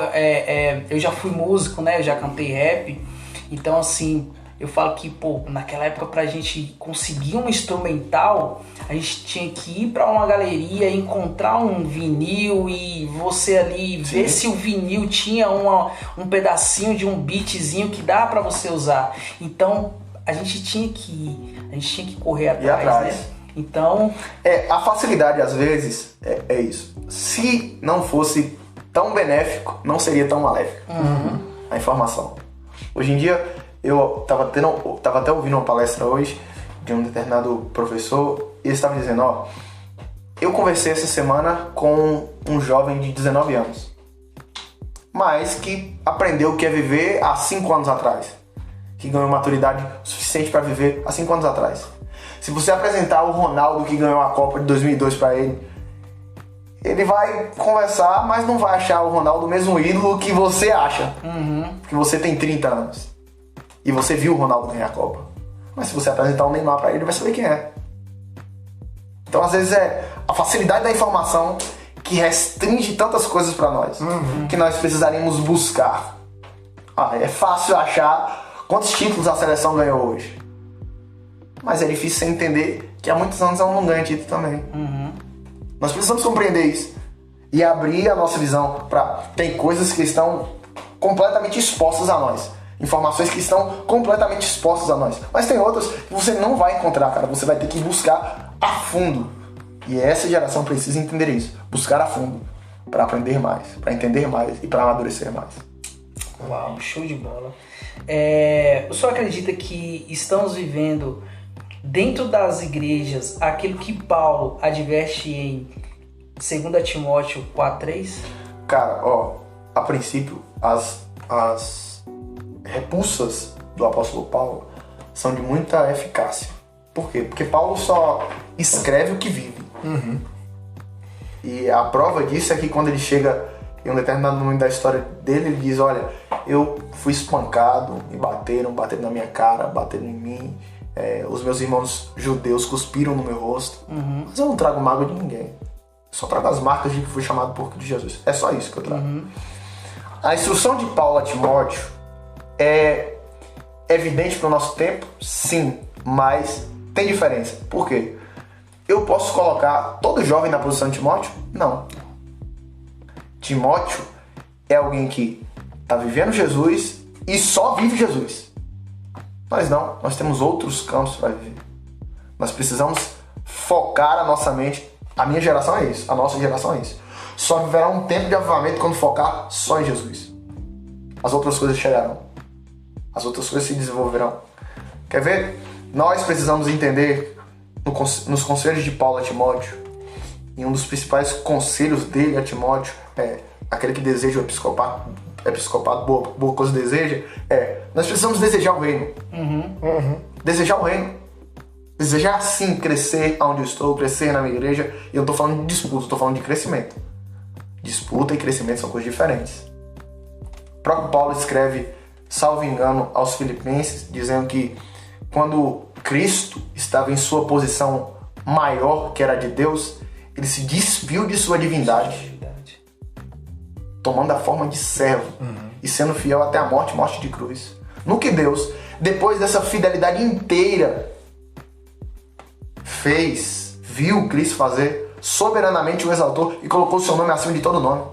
eu já fui músico, né? Eu já cantei rap. Então assim, eu falo que, pô, naquela época pra gente conseguir um instrumental, a gente tinha que ir pra uma galeria, encontrar um vinil e você ali ver se o vinil tinha um pedacinho de um beatzinho que dá pra você usar. Então, a gente tinha que correr atrás, né? Então... a facilidade, às vezes, é isso. Se não fosse tão benéfico, não seria tão maléfico. A informação. Hoje em dia... Eu tava até ouvindo uma palestra hoje de um determinado professor e ele estava dizendo, ó, eu conversei essa semana com um jovem de 19 anos, mas que aprendeu o que é viver há 5 anos atrás, que ganhou maturidade suficiente para viver há 5 anos atrás. Se você apresentar o Ronaldo que ganhou a Copa de 2002 para ele vai conversar, mas não vai achar o Ronaldo o mesmo ídolo que você acha, que você tem 30 anos. E você viu o Ronaldo ganhar a Copa. Mas se você apresentar o Neymar pra ele, vai saber quem é. Então, às vezes, é a facilidade da informação que restringe tantas coisas pra nós, que nós precisaríamos buscar. É fácil achar quantos títulos a seleção ganhou hoje. Mas é difícil você entender que há muitos anos ela não ganha título também. Nós precisamos compreender isso. E abrir a nossa visão pra... Tem coisas que estão completamente expostas a nós. Informações que estão completamente expostas a nós. Mas tem outras que você não vai encontrar, cara. Você vai ter que buscar a fundo. E essa geração precisa entender isso. Buscar a fundo. Para aprender mais, para entender mais e para amadurecer mais. Uau, show de bola. O senhor acredita que estamos vivendo dentro das igrejas aquilo que Paulo adverte em 2 Timóteo 4:3? Cara, a princípio, as repulsas do apóstolo Paulo são de muita eficácia. Por quê? Porque Paulo só escreve o que vive. E a prova disso é que quando ele chega em um determinado momento da história dele, ele diz, olha, eu fui espancado, me bateram na minha cara, bateram em mim, os meus irmãos judeus cuspiram no meu rosto, mas eu não trago mágoa de ninguém. Eu só trago as marcas de que fui chamado por de Jesus. É só isso que eu trago. A instrução de Paulo a Timóteo é evidente para o nosso tempo? Sim, mas tem diferença. Por quê? Eu posso colocar todo jovem na posição de Timóteo? Não. Timóteo é alguém que está vivendo Jesus e só vive Jesus. Nós não, nós temos outros campos para viver. Nós precisamos focar a nossa mente. A minha geração é isso, a nossa geração é isso. Só viverá um tempo de avivamento quando focar só em Jesus. As outras coisas chegarão. As outras coisas se desenvolverão. Quer ver? Nós precisamos entender nos conselhos de Paulo a Timóteo, e um dos principais conselhos dele a Timóteo é aquele que deseja o episcopado, boa coisa deseja, nós precisamos desejar o reino. Desejar o reino. Desejar sim crescer onde eu estou, crescer na minha igreja. E eu não estou falando de disputa, estou falando de crescimento. Disputa e crescimento são coisas diferentes. O próprio Paulo escreve, salvo engano, aos Filipenses, dizendo que quando Cristo estava em sua posição maior, que era de Deus, ele se despiu de sua divindade, tomando a forma de servo e sendo fiel até a morte de cruz. No que Deus, depois dessa fidelidade inteira, viu Cristo fazer, soberanamente o exaltou e colocou o seu nome acima de todo nome.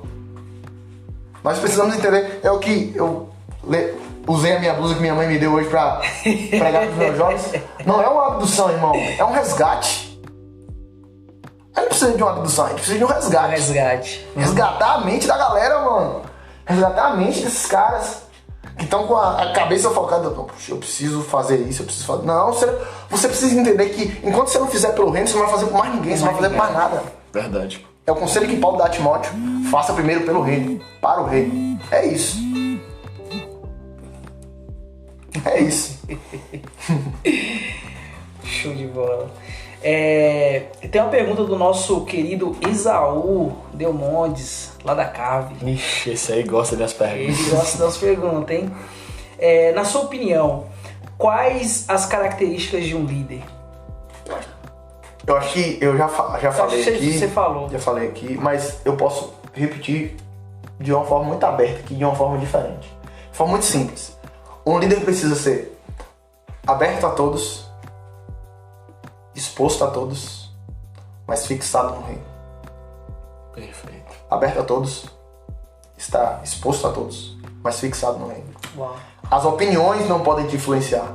Nós precisamos entender, é o que eu usei a minha blusa que minha mãe me deu hoje pra pregar pros meus jovens. Não é uma abdução, irmão, é um resgate. A gente precisa de uma abdução, a gente precisa de um resgate. Resgatar a mente da galera, mano. Resgatar a mente desses caras que estão com a cabeça focada. Puxa, eu preciso fazer isso, eu preciso fazer. Não, você precisa entender que enquanto você não fizer pelo reino, você não vai fazer por mais ninguém, você não vai fazer por mais nada. Verdade. É o conselho que Paulo dá a Timóteo. Faça primeiro pelo reino, para o reino. É isso. É isso. Show de bola. Tem uma pergunta do nosso querido Isaú Delmondes, lá da Cave. Ixi, esse aí gosta das perguntas. Ele gosta das perguntas, hein? Na sua opinião, quais as características de um líder? Eu acho que eu já falei aqui. Você falou. Já falei aqui, mas eu posso repetir de uma forma muito aberta aqui, de uma forma diferente. De forma muito simples. Um líder precisa ser aberto a todos, exposto a todos, mas fixado no reino. Perfeito. Aberto a todos, está exposto a todos, mas fixado no reino. Uau. As opiniões não podem te influenciar.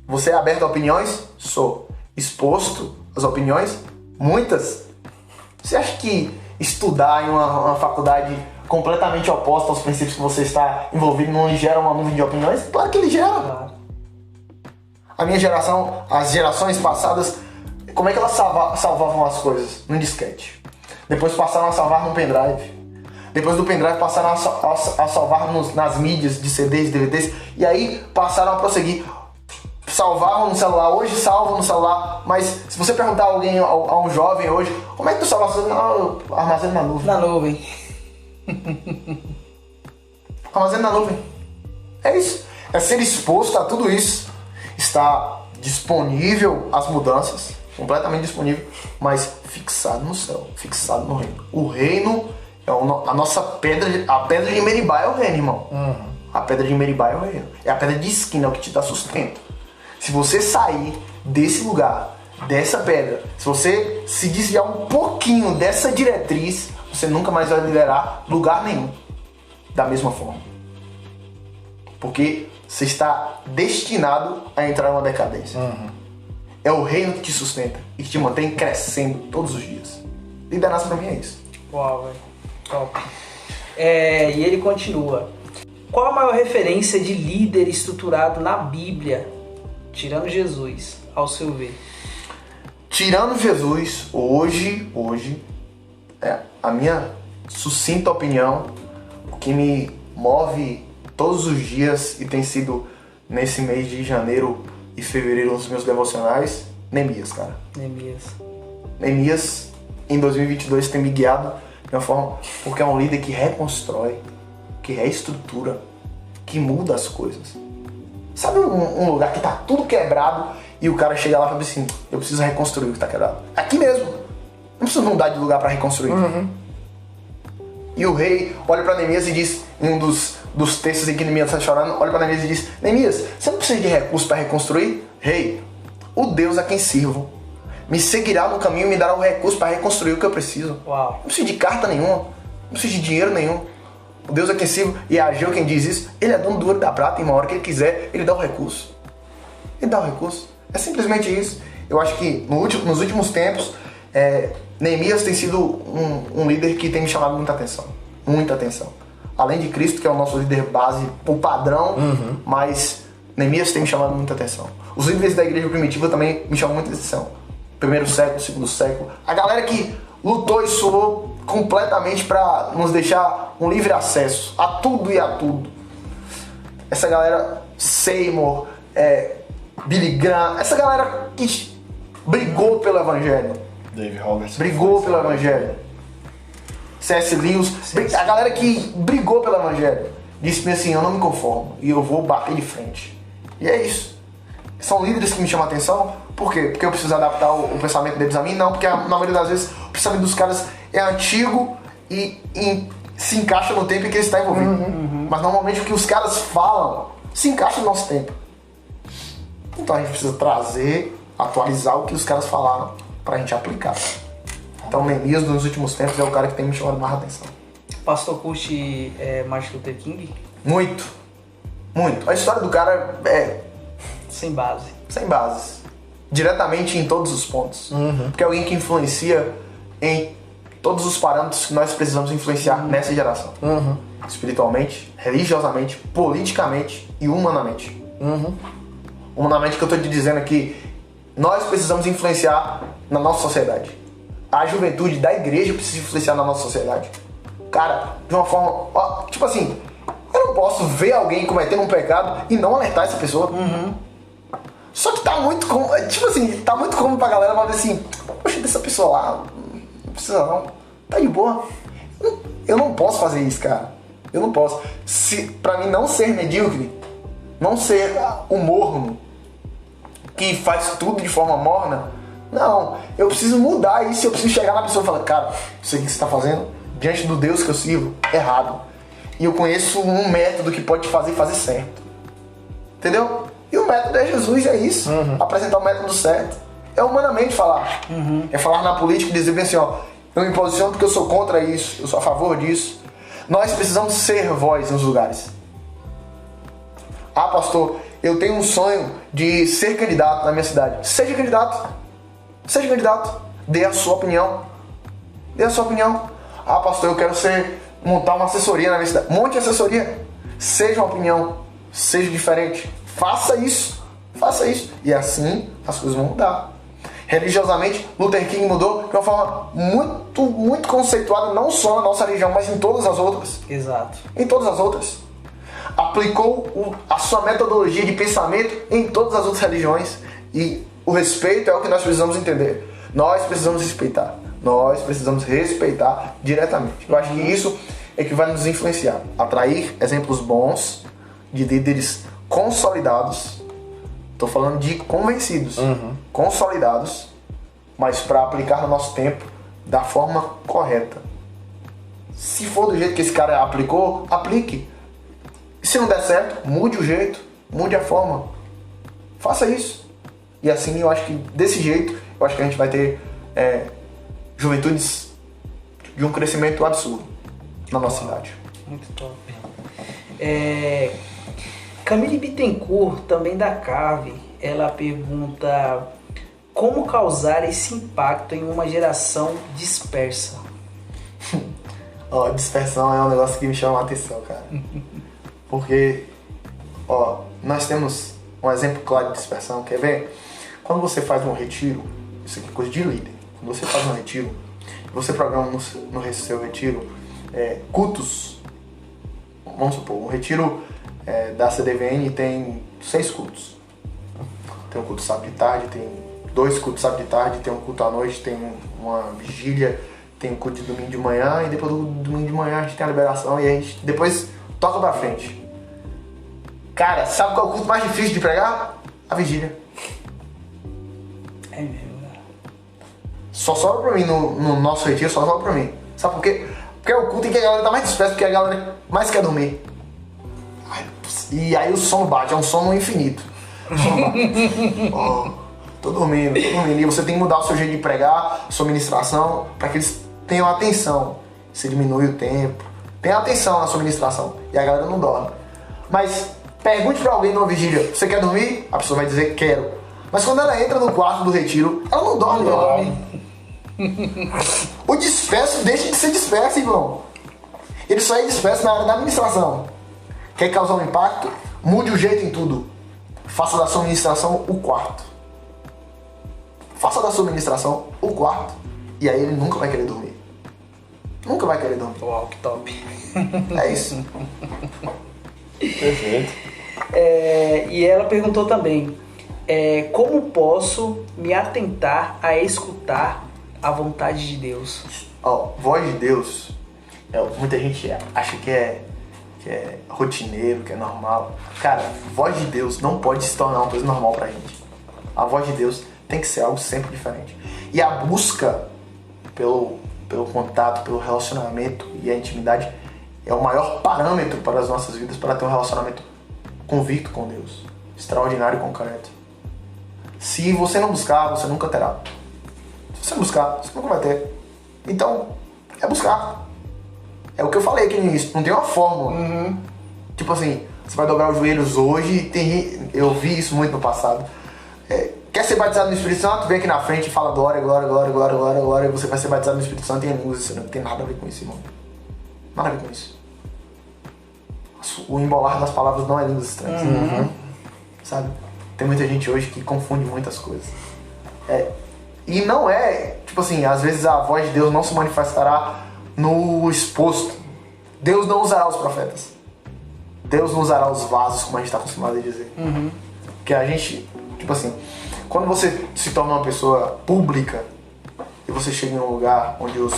Você é aberto a opiniões? Sou. Exposto às opiniões? Muitas. Você acha que estudar em uma faculdade completamente oposta aos princípios que você está envolvido não lhe gera uma nuvem de opiniões? Claro que ele gera. Claro. A minha geração, as gerações passadas, como é que elas salvavam as coisas? Num disquete. Depois passaram a salvar num pendrive. Depois do pendrive passaram a salvar nas mídias de CDs, DVDs. E aí passaram a prosseguir. Salvavam no celular, hoje salvam no celular. Mas se você perguntar a alguém, a um jovem hoje, como é que tu salva as coisas? Não, eu armazeno na nuvem. Na nuvem. Armazeno na nuvem. É isso. É ser exposto a tudo isso. Está disponível às mudanças, completamente disponível, mas fixado no céu, fixado no reino. O reino é a nossa pedra, a pedra de Meribá é o reino, irmão. A pedra de Meribá é o reino. É a pedra de esquina, é o que te dá sustento. Se você sair desse lugar, dessa pedra, se você se desviar um pouquinho dessa diretriz, você nunca mais vai liderar lugar nenhum da mesma forma. Porque você está destinado a entrar numa decadência. É o reino que te sustenta e que te mantém crescendo todos os dias. Liderança pra mim é isso. Uau, velho. Top. E ele continua. Qual a maior referência de líder estruturado na Bíblia, tirando Jesus, ao seu ver? Tirando Jesus, hoje a minha sucinta opinião, o que me move todos os dias e tem sido nesse mês de janeiro e fevereiro nos meus devocionais, Neemias, cara. Neemias, em 2022, tem me guiado de uma forma, porque é um líder que reconstrói, que reestrutura, que muda as coisas. Sabe um lugar que tá tudo quebrado e o cara chega lá e fala assim, eu preciso reconstruir o que tá quebrado. Aqui mesmo. Não preciso mudar de lugar para reconstruir. E o rei olha para Neemias e diz, em um dos textos em que Neemias está chorando, olha para Neemias e diz, Neemias, você não precisa de recursos para reconstruir? Rei, o Deus a quem sirvo me seguirá no caminho e me dará o recurso para reconstruir o que eu preciso. Uau. Não preciso de carta nenhuma, não preciso de dinheiro nenhum. O Deus a quem sirvo, e é Ageu quem diz isso, ele é dono do ouro e da prata, e uma hora que ele quiser, ele dá o recurso. Ele dá o recurso. É simplesmente isso. Eu acho que nos últimos tempos, Neemias tem sido um líder que tem me chamado muita atenção. Muita atenção. Além de Cristo, que é o nosso líder base, o padrão, mas Neemias tem me chamado muita atenção. Os líderes da igreja primitiva também me chamam muita atenção. Primeiro século, segundo século. A galera que lutou e suou completamente para nos deixar um livre acesso a tudo e a tudo. Essa galera, Seymour, Billy Graham, essa galera que brigou pelo evangelho. David Robertson. Brigou pelo evangelho. C.S. Lewis, a galera que brigou pelo evangelho. Disse-me assim, eu não me conformo e eu vou bater de frente. E é isso. São líderes que me chamam a atenção. Por quê? Porque eu preciso adaptar o pensamento deles a mim? Não, porque na maioria das vezes o pensamento dos caras é antigo e se encaixa no tempo em que ele está envolvido. Mas normalmente o que os caras falam se encaixa no nosso tempo. Então a gente precisa trazer, atualizar o que os caras falaram pra gente aplicar. Então Neemias nos últimos tempos é o cara que tem me chamado mais atenção. Pastor curte Martin Luther King? Muito. Muito. A história do cara é... Sem base. Sem bases. Diretamente em todos os pontos. Porque é alguém que influencia em todos os parâmetros que nós precisamos influenciar nessa geração. Espiritualmente, religiosamente, politicamente e humanamente. Humanamente, que eu estou te dizendo aqui, nós precisamos influenciar na nossa sociedade. A juventude da igreja precisa influenciar na nossa sociedade. Cara, de uma forma... tipo assim, eu não posso ver alguém cometendo um pecado e não alertar essa pessoa. Só que tá muito comum, tipo assim, tá muito comum pra galera falar assim, poxa, dessa pessoa lá, não precisa não, tá de boa. Eu não posso fazer isso, cara. Eu não posso. Pra mim não ser medíocre, não ser um morno, que faz tudo de forma morna, não. Eu preciso mudar isso, eu preciso chegar na pessoa e falar, cara, isso aqui que você tá fazendo, diante do Deus que eu sirvo, é errado. E eu conheço um método que pode te fazer certo. Entendeu? E o método é Jesus, é isso. Apresentar o método certo. É humanamente falar. É falar na política e dizer bem assim, ó, eu me posiciono porque eu sou contra isso, eu sou a favor disso. Nós precisamos ser voz nos lugares. Ah, pastor, eu tenho um sonho de ser candidato na minha cidade. Seja candidato. Seja candidato. Dê a sua opinião. Dê a sua opinião. Ah, pastor, eu quero montar uma assessoria na minha cidade. Monte de assessoria. Seja uma opinião. Seja diferente. Faça isso. Faça isso. E assim as coisas vão mudar. Religiosamente, Luther King mudou de uma forma muito, muito conceituada, não só na nossa religião, mas em todas as outras. Exato. Em todas as outras. Aplicou a sua metodologia de pensamento em todas as outras religiões. E o respeito é o que nós precisamos entender. Nós precisamos respeitar. Nós precisamos respeitar diretamente. Eu acho que isso é que vai nos influenciar. Atrair exemplos bons de líderes consolidados. Estou falando de convencidos. Consolidados. Mas para aplicar no nosso tempo da forma correta. Se for do jeito que esse cara aplicou, aplique. Se não der certo, mude o jeito. Mude a forma. Faça isso. E assim eu acho que desse jeito, eu acho que a gente vai ter juventudes de um crescimento absurdo na nossa cidade. Muito top. Camille Bittencourt, também da CAVE, ela pergunta como causar esse impacto em uma geração dispersa. Dispersão é um negócio que me chama a atenção, cara. Porque, nós temos um exemplo claro de dispersão, quer ver? Quando você faz um retiro, isso aqui é coisa de líder. Quando você faz um retiro, você programa no seu retiro cultos. Vamos supor, um retiro da CDVN tem 6 cultos. Tem um culto sábado de tarde, tem 2 cultos sábado de tarde, tem um culto à noite, tem uma vigília, tem um culto de domingo de manhã, e depois do domingo de manhã a gente tem a liberação e a gente depois toca pra frente. Cara, sabe qual é o culto mais difícil de pregar? A vigília. É mesmo, cara. Só sobra pra mim no nosso retiro, só sobra pra mim. Sabe por quê? Porque é o culto em que a galera tá mais dispersa, porque a galera mais quer dormir. E aí o sono bate, é um sono infinito. Tô dormindo. E você tem que mudar o seu jeito de pregar, sua ministração, para que eles tenham atenção. Você diminui o tempo. Tenha atenção na sua ministração. E a galera não dorme. Mas pergunte pra alguém numa vigília, você quer dormir? A pessoa vai dizer, quero. Mas quando ela entra no quarto do retiro, ela não dorme. O disperso deixa de ser disperso, irmão. Ele só é disperso na área da administração. Quer causar um impacto? Mude o jeito em tudo. Faça da sua ministração o quarto. Faça da sua ministração o quarto. E aí ele nunca vai querer dormir. Nunca vai querer dormir. Uau, que top. É isso. Perfeito. E ela perguntou também, como posso me atentar a escutar a vontade de Deus? Voz de Deus, muita gente acha que é rotineiro, que é normal. Cara, voz de Deus não pode se tornar uma coisa normal pra gente. A voz de Deus tem que ser algo sempre diferente. E a busca pelo contato, pelo relacionamento e a intimidade é o maior parâmetro para as nossas vidas, para ter um relacionamento convicto com Deus, extraordinário e concreto. Se você não buscar, você nunca terá. Se você não buscar, você nunca vai ter. Então, é buscar. É o que eu falei aqui no início, não tem uma fórmula. Tipo assim, você vai dobrar os joelhos hoje, eu vi isso muito no passado. Quer ser batizado no Espírito Santo? Vem aqui na frente e fala glória, glória, glória, glória, glória, glória, e você vai ser batizado no Espírito Santo em línguas. Isso não tem nada a ver com isso, irmão. Nada a ver com isso. O embolar das palavras não é línguas estranhas. Sabe? Tem muita gente hoje que confunde muitas coisas. E não é, tipo assim, às vezes a voz de Deus não se manifestará no exposto. Deus não usará os profetas. Deus não usará os vasos, como a gente está acostumado a dizer. Porque a gente, tipo assim, quando você se torna uma pessoa pública e você chega em um lugar onde eu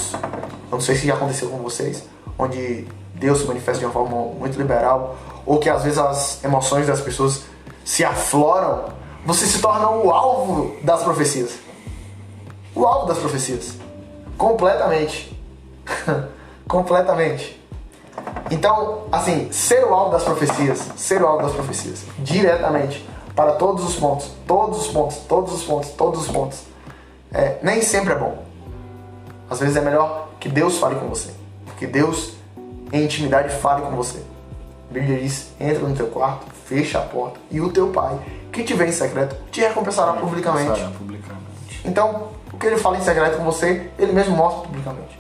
não sei se já aconteceu com vocês, onde Deus se manifesta de uma forma muito liberal, ou que às vezes as emoções das pessoas se afloram, você se torna o alvo das profecias. O alvo das profecias. Completamente. Completamente. Então, assim, ser o alvo das profecias, diretamente, para todos os pontos, nem sempre é bom. Às vezes é melhor que Deus fale com você, que Deus, em intimidade, fale com você. A Bíblia diz, entra no teu quarto, fecha a porta, e o teu pai, que te vê em secreto, te recompensará publicamente. Então, o que ele fala em secreto com você, ele mesmo mostra publicamente.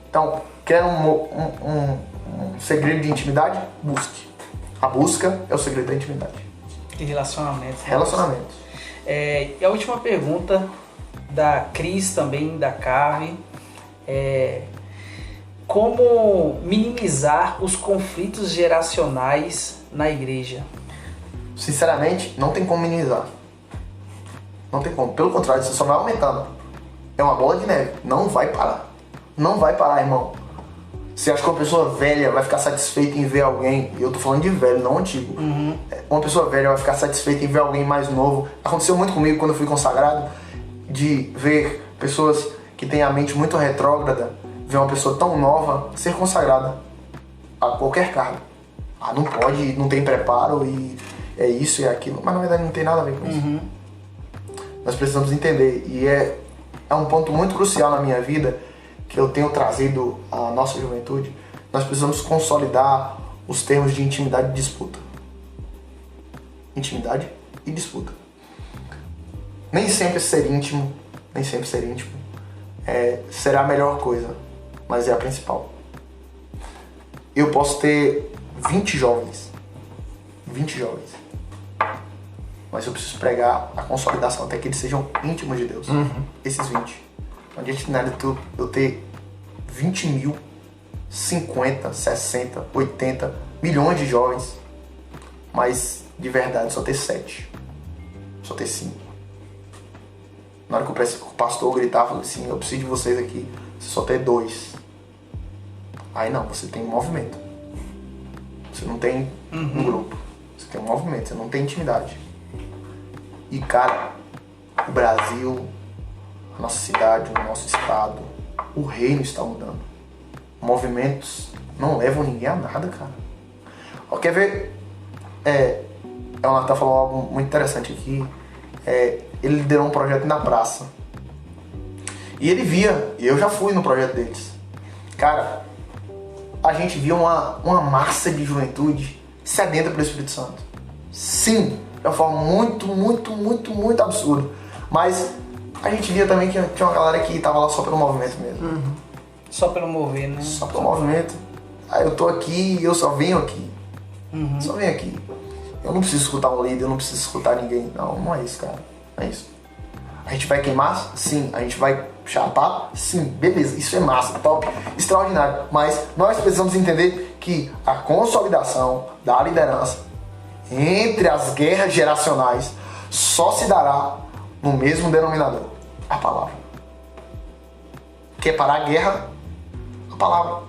Então, quer um segredo de intimidade? Busque. A busca é o segredo da intimidade. E relacionamentos. Relacionamentos. E a última pergunta da Cris também, da Cave, como minimizar os conflitos geracionais na igreja? Sinceramente, não tem como minimizar. Não tem como. Pelo contrário, isso só vai aumentando. É uma bola de neve. Não vai parar. Não vai parar, irmão. Você acha que uma pessoa velha vai ficar satisfeita em ver alguém... Eu tô falando de velho, não antigo. Uma pessoa velha vai ficar satisfeita em ver alguém mais novo. Aconteceu muito comigo quando eu fui consagrado, de ver pessoas que têm a mente muito retrógrada, ver uma pessoa tão nova ser consagrada a qualquer cargo. Não pode, não tem preparo e é isso e é aquilo. Mas na verdade não tem nada a ver com isso. Nós precisamos entender. E é um ponto muito crucial na minha vida, que eu tenho trazido à nossa juventude. Nós precisamos consolidar os termos de intimidade e disputa. Intimidade e disputa. Nem sempre ser íntimo será a melhor coisa, mas é a principal. Eu posso ter 20 jovens, mas eu preciso pregar a consolidação até que eles sejam íntimos de Deus. Esses 20. Não adianta nada eu ter 20 mil 50, 60, 80 milhões de jovens, mas de verdade só ter 7, só ter 5. Na hora que o pastor gritava, falou assim, eu preciso de vocês aqui, você só ter 2. Aí não, você tem um movimento. Você não tem um grupo. Você tem um movimento, você não tem intimidade. E cara, o Brasil, a nossa cidade, o nosso estado, o reino está mudando. Movimentos não levam ninguém a nada, cara. Ó, quer ver? O Natan falou algo muito interessante aqui. Ele liderou um projeto na praça. E ele via, e eu já fui no projeto deles. Cara, a gente via uma massa de juventude sedenta pelo Espírito Santo. Sim, de uma forma muito absurda. Mas a gente via também que tinha uma galera que tava lá só pelo movimento mesmo. Só pelo mover, né? Só pelo movimento. Ah, eu tô aqui e eu só venho aqui. Só venho aqui. Eu não preciso escutar um líder, eu não preciso escutar ninguém. Não é isso, cara. Não é isso. A gente vai queimar? Sim. A gente vai chapar? Sim. Beleza, isso é massa, top, extraordinário. Mas nós precisamos entender que a consolidação da liderança entre as guerras geracionais só se dará no mesmo denominador, a palavra. Quer parar a guerra? A palavra.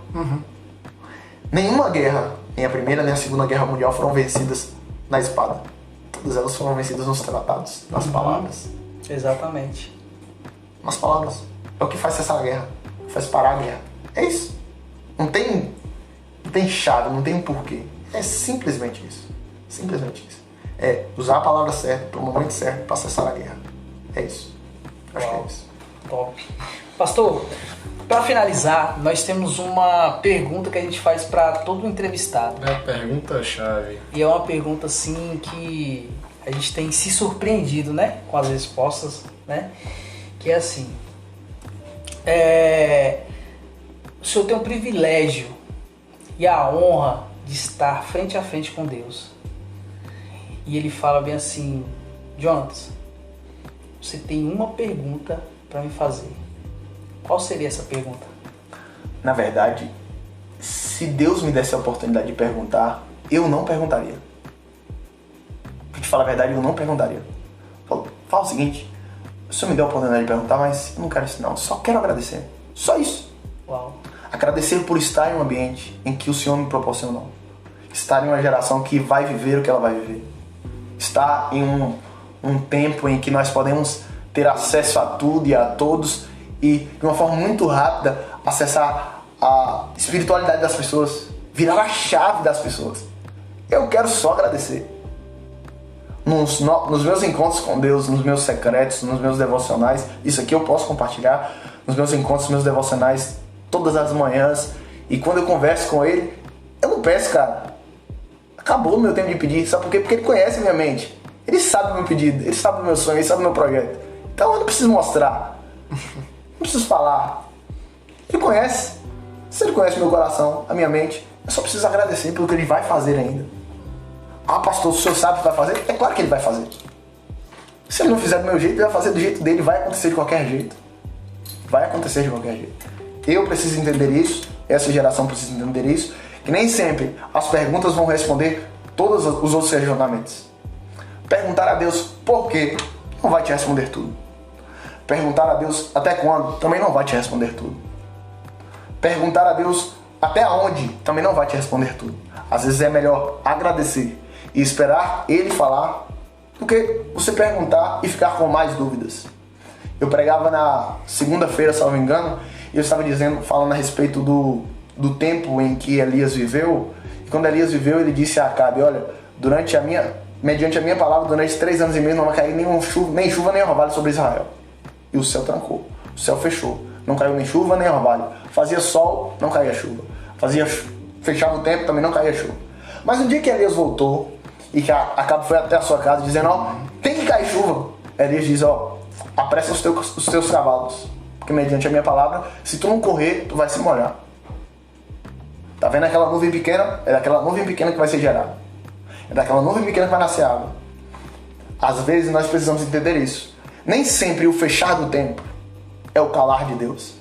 Nenhuma guerra, nem a primeira nem a segunda guerra mundial, foram vencidas na espada. Todas elas foram vencidas nos tratados, nas palavras. Exatamente. Nas palavras. É o que faz cessar a guerra, faz parar a guerra. É isso. Não tem chave, não tem um porquê. É simplesmente isso. Simplesmente isso. É usar a palavra certa, para o momento certo, para cessar a guerra. É isso. Acho que é isso. Top. Pastor, para finalizar, nós temos uma pergunta que a gente faz para todo entrevistado. É a pergunta-chave. E é uma pergunta assim que a gente tem se surpreendido, né, com as respostas, né? Que é assim: o senhor tem o privilégio e a honra de estar frente a frente com Deus. E ele fala bem assim: Jonas, você tem uma pergunta para me fazer. Qual seria essa pergunta? Na verdade, se Deus me desse a oportunidade de perguntar, eu não perguntaria. Pra te falar a verdade, eu não perguntaria. Fala o seguinte: o senhor me deu a oportunidade de perguntar, mas eu não quero isso não, eu só quero agradecer. Só isso. Uau. Agradecer por estar em um ambiente em que o Senhor me proporcionou. Estar em uma geração que vai viver o que ela vai viver. Estar em um tempo em que nós podemos ter acesso a tudo e a todos e, de uma forma muito rápida, acessar a espiritualidade das pessoas, virar a chave das pessoas. Eu quero só agradecer. Nos meus encontros com Deus, nos meus secretos, nos meus devocionais, isso aqui eu posso compartilhar, nos meus encontros, nos meus devocionais, todas as manhãs, e quando eu converso com Ele, eu não peço, cara. Acabou o meu tempo de pedir, sabe por quê? Porque Ele conhece a minha mente. Ele sabe o meu pedido, Ele sabe o meu sonho, Ele sabe o meu projeto. Então eu não preciso mostrar, não preciso falar. Ele conhece. Se Ele conhece o meu coração, a minha mente, eu só preciso agradecer pelo que Ele vai fazer ainda. Ah, pastor, o senhor sabe o que vai fazer? É claro que Ele vai fazer. Se Ele não fizer do meu jeito, Ele vai fazer do jeito dele, vai acontecer de qualquer jeito. Vai acontecer de qualquer jeito. Eu preciso entender isso, essa geração precisa entender isso, que nem sempre as perguntas vão responder todos os outros questionamentos. Perguntar a Deus por quê não vai te responder tudo. Perguntar a Deus até quando também não vai te responder tudo. Perguntar a Deus até onde também não vai te responder tudo. Às vezes é melhor agradecer e esperar Ele falar do que você perguntar e ficar com mais dúvidas. Eu pregava na segunda-feira, se não me engano, e eu estava falando a respeito do tempo em que Elias viveu. E quando Elias viveu, ele disse a Acabe: olha, mediante a minha palavra, durante 3 anos e meio não vai cair nem chuva nem orvalho sobre Israel. E o céu trancou, o céu fechou. Não caiu nem chuva nem orvalho. Fazia sol, não caía chuva. Fechava o tempo, também não caía chuva. Mas no dia que Elias voltou e que Acabe foi até a sua casa dizendo: ó, tem que cair chuva, Elias diz: ó, apressa os teus cavalos, porque mediante a minha palavra, se tu não correr, tu vai se molhar. Tá vendo aquela nuvem pequena? É daquela nuvem pequena que vai ser gerada. É daquela nuvem pequena que vai nascer água. Às vezes nós precisamos entender isso. Nem sempre o fechar do tempo é o calar de Deus.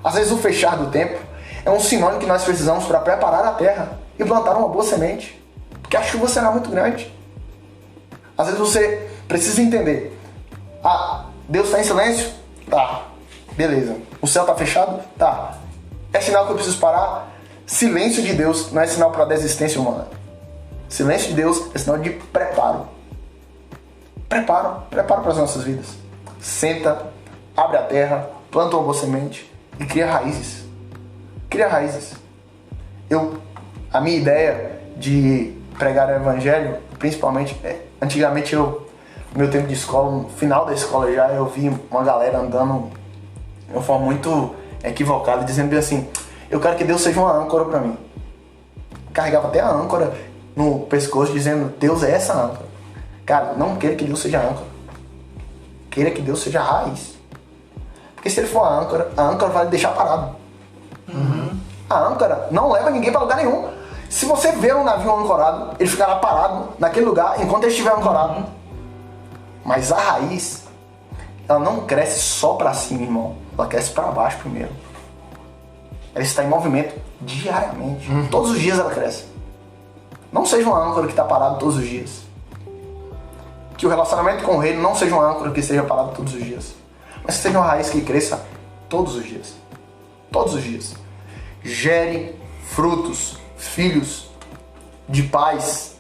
Às vezes o fechar do tempo é um sinônimo que nós precisamos para preparar a terra e plantar uma boa semente. Porque a chuva será muito grande. Às vezes você precisa entender. Deus está em silêncio? Tá. Beleza. O céu está fechado? Tá. É sinal que eu preciso parar? Silêncio de Deus não é sinal para a desistência humana. Silêncio de Deus é sinal de preparo. Preparo para as nossas vidas. Senta, abre a terra, planta uma boa semente e cria raízes. Cria raízes. A minha ideia de pregar o evangelho, principalmente, antigamente no meu tempo de escola, no final da escola já, eu vi uma galera andando de uma forma muito equivocada, dizendo bem assim, eu quero que Deus seja uma âncora para mim. Carregava até a âncora no pescoço, dizendo, Deus é essa âncora. Cara, não queira que Deus seja âncora. Queira que Deus seja raiz. Porque se ele for a âncora vai deixar parado. A âncora não leva ninguém para lugar nenhum. Se você vê um navio ancorado, ele ficará parado naquele lugar enquanto ele estiver ancorado. Mas a raiz, ela não cresce só para cima, irmão. Ela cresce para baixo primeiro. Ela está em movimento diariamente. Todos os dias ela cresce. Não seja uma âncora que está parada todos os dias. Que o relacionamento com o reino não seja uma âncora que esteja parada todos os dias. Mas que seja uma raiz que cresça todos os dias. Todos os dias. Gere frutos, filhos de paz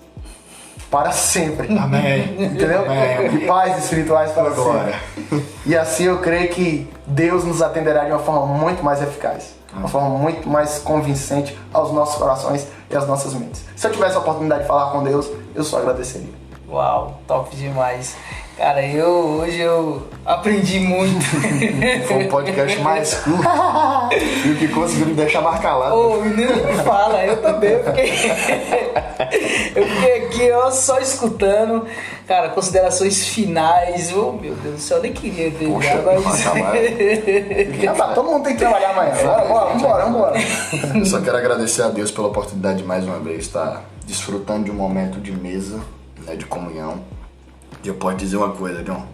para sempre. Amém. Entendeu? Amém. De paz espirituais para Agora. sempre. E assim eu creio que Deus nos atenderá de uma forma muito mais eficaz. Uma forma muito mais convincente aos nossos corações e às nossas mentes. Se eu tivesse a oportunidade de falar com Deus, eu só agradeceria. Uau, top demais. Cara, hoje eu aprendi muito. Foi o podcast mais curto e o que conseguiu me deixar mais calado. Ô, menino, não me fala, eu também. Eu fiquei aqui ó, só escutando. Cara, considerações finais. Oh, meu Deus do céu, eu nem queria ter. Poxa, Todo mundo tem que trabalhar amanhã. Vambora. Eu só quero agradecer a Deus pela oportunidade de mais uma vez estar desfrutando de um momento de mesa, né, de comunhão. E eu posso dizer uma coisa, John.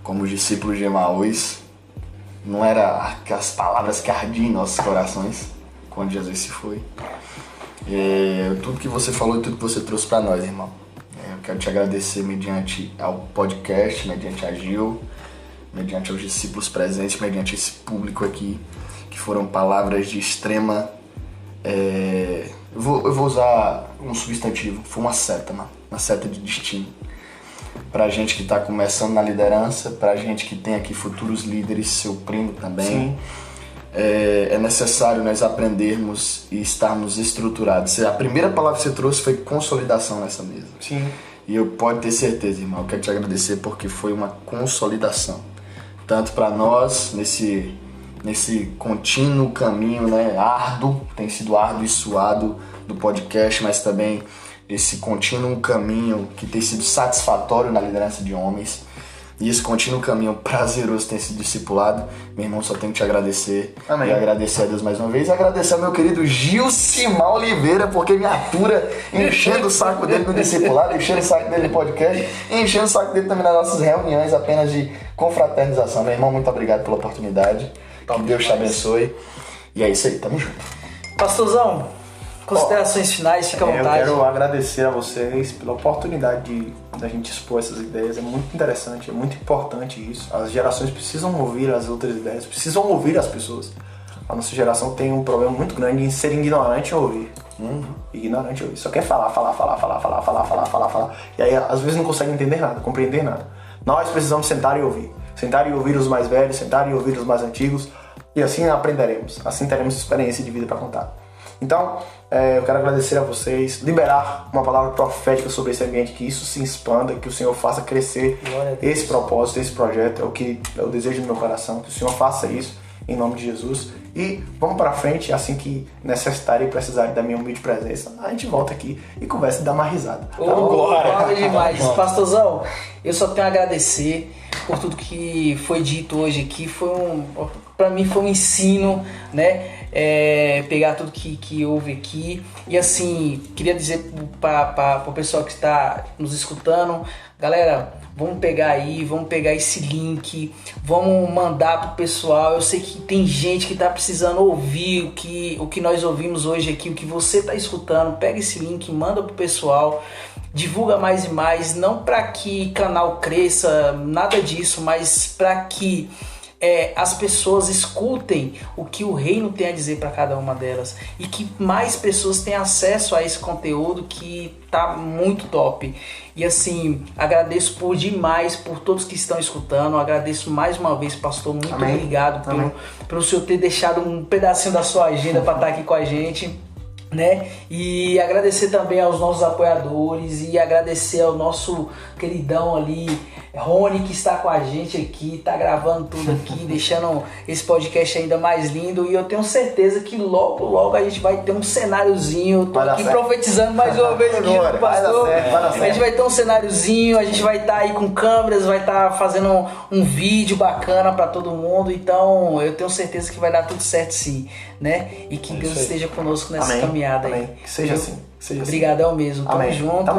Como os discípulos de Emaús, não era as palavras que ardiam em nossos corações quando Jesus se foi. Tudo que você falou e tudo que você trouxe para nós, irmão. Eu quero te agradecer mediante ao podcast, mediante a Gil, mediante aos discípulos presentes, mediante esse público aqui, que foram palavras de extrema... Eu vou usar um substantivo, foi uma seta, mano. Uma seta de destino. Pra gente que tá começando na liderança, pra gente que tem aqui futuros líderes, seu primo também. Sim. É necessário nós aprendermos e estarmos estruturados. A primeira palavra que você trouxe foi consolidação nessa mesa. Sim. E eu pode ter certeza, irmão, eu quero te agradecer porque foi uma consolidação. Tanto para nós, nesse contínuo caminho, né, árduo, tem sido árduo e suado do podcast, mas também esse contínuo caminho que tem sido satisfatório na liderança de homens. E esse contínuo caminho prazeroso tem sido discipulado. Meu irmão, só tenho que te agradecer. Amém. E agradecer a Deus mais uma vez. E agradecer ao meu querido Gilcimar Oliveira, porque me atura enchendo o saco dele no discipulado, enchendo o saco dele no podcast, enchendo o saco dele também nas nossas reuniões apenas de confraternização. Meu irmão, muito obrigado pela oportunidade. Que Deus te abençoe. E é isso aí, tamo junto. Pastorzão, considerações finais, fica à vontade. Eu quero agradecer a vocês pela oportunidade da gente expor essas ideias. É muito interessante, é muito importante isso. As gerações precisam ouvir as outras ideias, precisam ouvir as pessoas. A nossa geração tem um problema muito grande em ser ignorante em ouvir. Ignorante em ouvir. Só quer falar. E aí, às vezes, não consegue entender nada, compreender nada. Nós precisamos sentar e ouvir. Sentar e ouvir os mais velhos, sentar e ouvir os mais antigos. E assim aprenderemos. Assim teremos experiência de vida para contar. Então, eu quero agradecer a vocês, liberar uma palavra profética sobre esse ambiente, que isso se expanda, que o Senhor faça crescer esse propósito, esse projeto, é o que eu desejo no meu coração, que o Senhor faça isso em nome de Jesus. E vamos para frente, assim que necessitar e precisar da minha humilde presença, a gente volta aqui e conversa e dá uma risada. Glória demais. Pastorzão, eu só tenho a agradecer por tudo que foi dito hoje aqui. Foi pra mim foi um ensino, né? Pegar tudo que houve aqui. E assim, queria dizer para o pessoal que está nos escutando, galera, vamos pegar esse link, vamos mandar pro pessoal. Eu sei que tem gente que tá precisando ouvir o que nós ouvimos hoje aqui, o que você tá escutando. Pega esse link, manda pro pessoal, divulga mais e mais, não para que canal cresça, nada disso, mas para que as pessoas escutem o que o reino tem a dizer para cada uma delas e que mais pessoas tenham acesso a esse conteúdo que tá muito top. E assim, agradeço demais por todos que estão escutando, agradeço mais uma vez, pastor, muito obrigado pelo senhor ter deixado um pedacinho da sua agenda para estar aqui com a gente, né? E agradecer também aos nossos apoiadores e agradecer ao nosso queridão ali, Rony, que está com a gente aqui, tá gravando tudo aqui, deixando esse podcast ainda mais lindo. E eu tenho certeza que logo a gente vai ter um cenáriozinho. Tô aqui profetizando mais uma vez aqui com o pastor. A gente vai ter um cenáriozinho, a gente vai estar aí com câmeras, vai estar fazendo um vídeo bacana para todo mundo. Então eu tenho certeza que vai dar tudo certo sim, né? E que Deus esteja conosco nessa caminhada aí. Que seja assim. Obrigadão mesmo. Tamo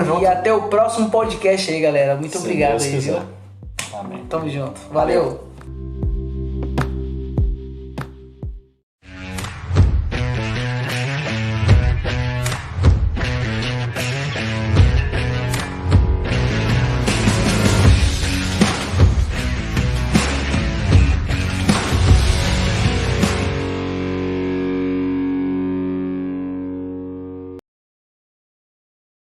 junto. E até o próximo podcast aí, galera. Muito obrigado aí, viu? Amém. Tamo junto. Valeu.